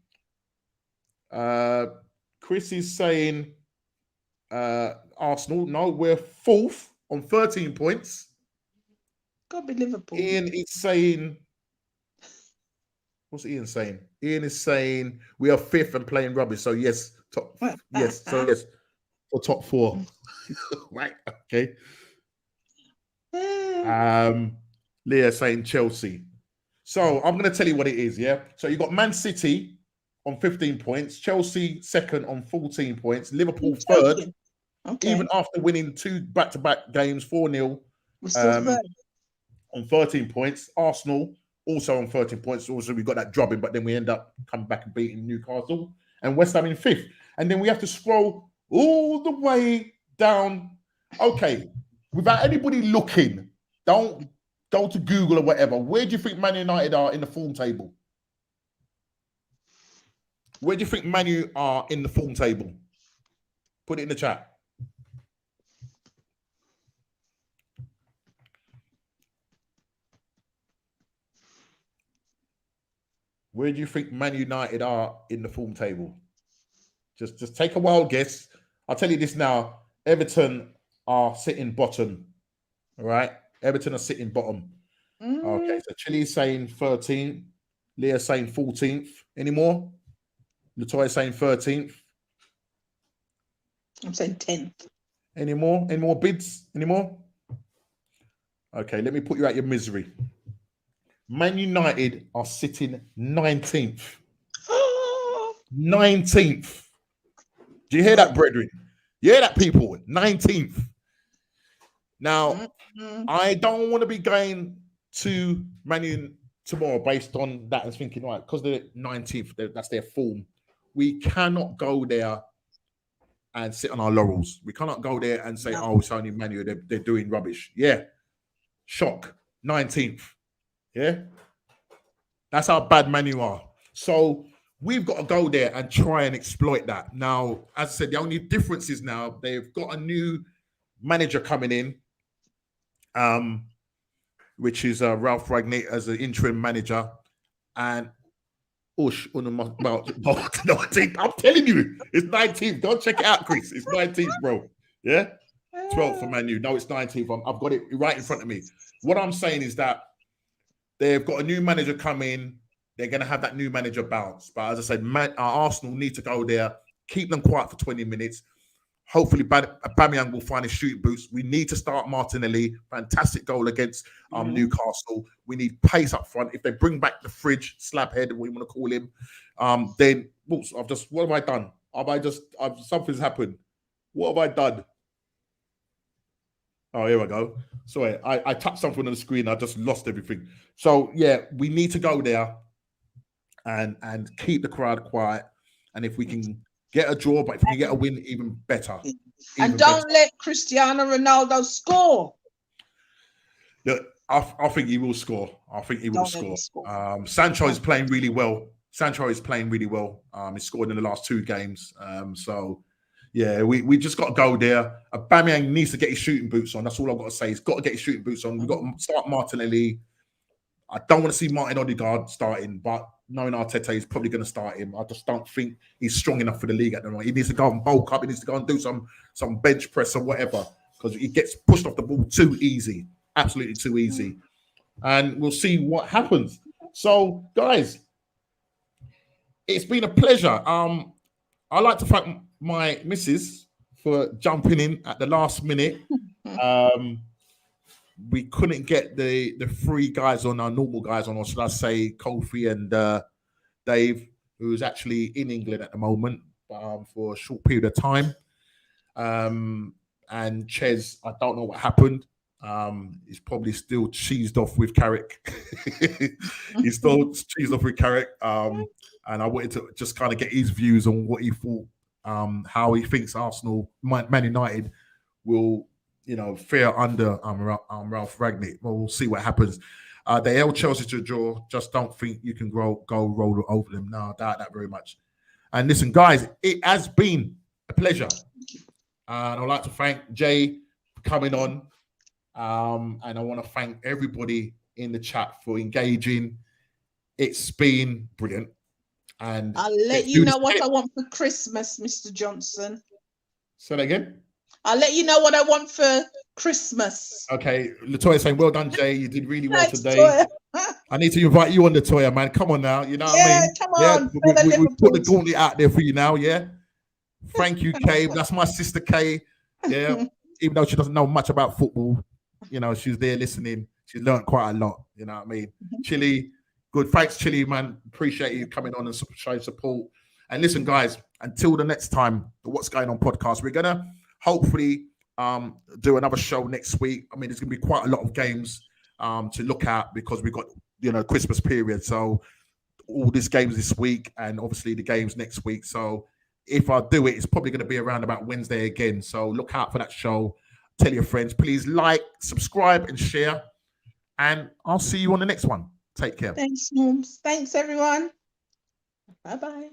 Chris is saying Arsenal. No, we're fourth on 13 points. Gotta be Liverpool. Ian is saying, what's Ian saying? Ian is saying we are fifth and playing rubbish. So yes, top. Yes, so yes, for top four. Right. Okay. Leah saying Chelsea. So I'm going to tell you what it is. Yeah. So you got Man City on 15 points, Chelsea second on 14 points, Liverpool third, even after winning 2 back-to-back games, 4-0, on 13 points. Arsenal also on 13 points. Also, we got that drubbing, but then we end up coming back and beating Newcastle, and West Ham in 5th. And then we have to scroll all the way down. Okay, without anybody looking, don't go to Google or whatever. Where do you think Man United are in the form table? Where do you think Man U are in the form table? Put it in the chat. Where do you think Man United are in the form table? Just take a wild guess. I'll tell you this now. Everton are sitting bottom. All right? Everton are sitting bottom. Okay, so Chile's saying 13th. Leah's saying 14th. Any more? Latoya's saying 13th. I'm saying 10th. Any more? Any more bids? Any more? Okay, let me put you out your misery. Man United are sitting 19th. 19th. Do you hear that, brethren? You hear that, people? 19th. Now, I don't want to be going to Man U tomorrow based on that and thinking, right, because they're 19th, that's their form. We cannot go there and sit on our laurels. We cannot go there and say, oh, it's only Man U, they're doing rubbish. Yeah. Shock. 19th. Yeah. That's how bad Man U are. So we've got to go there and try and exploit that. Now, as I said, the only difference is now they've got a new manager coming in, which is Ralph Rangnick as an interim manager. And I'm telling you, it's 19th. Go check it out, Chris. It's 19th, bro. Yeah? 12th for Man U. No, it's 19th. I've got it right in front of me. What I'm saying is that they've got a new manager come in. They're going to have that new manager bounce. But as I said, Arsenal need to go there, keep them quiet for 20 minutes. Hopefully, Aubameyang will find his shooting boots. We need to start Martinelli. Fantastic goal against Newcastle. We need pace up front. If they bring back the fridge, slabhead, what you want to call him, then what have I done? Something's happened. What have I done? Oh, here I go. Sorry, I tapped something on the screen. I just lost everything. So, yeah, we need to go there and keep the crowd quiet. And if we can get a draw, but if we can get a win, even better. And don't let Cristiano Ronaldo score. Look, I think he will score. I think he will score. Sancho is playing really well. He's scored in the last 2 games. So, yeah, we just got to go there. Aubameyang needs to get his shooting boots on. That's all I've got to say. He's got to get his shooting boots on. We've got to start Martinelli. I don't want to see Martin Odegaard starting, but knowing Arteta, he's probably going to start him. I just don't think he's strong enough for the league at the moment. He needs to go and bulk up. He needs to go and do some bench press or whatever, because he gets pushed off the ball too easy. Absolutely too easy. And we'll see what happens. So, guys, it's been a pleasure. I'd like to thank my missus for jumping in at the last minute. We couldn't get the three guys on, our normal guys on, or should I say Kofi and Dave, who's actually in England at the moment for a short period of time. And Ches, I don't know what happened. He's probably still cheesed off with Carrick. He's still cheesed off with Carrick. And I wanted to just kind of get his views on what he thought, how he thinks Arsenal, Man United will, fare under Ralph Rangnick. Well, we'll see what happens. They held Chelsea to a draw. Just don't think you can go roll over them. No, I doubt that very much. And listen, guys, it has been a pleasure. And I'd like to thank Jay for coming on. And I want to thank everybody in the chat for engaging. It's been brilliant. And I'll let you know what I want for Christmas, Mr. Johnson. Say that again? I'll let you know what I want for Christmas. Okay, Latoya saying, well done, Jay. You did really well today. I need to invite you on, Latoya, man. Come on now. You know what I mean? Come on. We put the gauntlet out there for you now, yeah? Thank you, Kay. That's my sister, Kay. Yeah. Even though she doesn't know much about football, she's there listening. She's learned quite a lot. You know what I mean? Chili, good. Thanks, Chili, man. Appreciate you coming on and showing support. And listen, guys, until the next time, the What's Going On podcast, we're going to hopefully do another show next week. I mean, there's going to be quite a lot of games to look at because we've got, Christmas period. So all these games this week and obviously the games next week. So if I do it, it's probably going to be around about Wednesday again. So look out for that show. Tell your friends. Please like, subscribe, and share. And I'll see you on the next one. Take care. Thanks, Norms. Thanks, everyone. Bye-bye.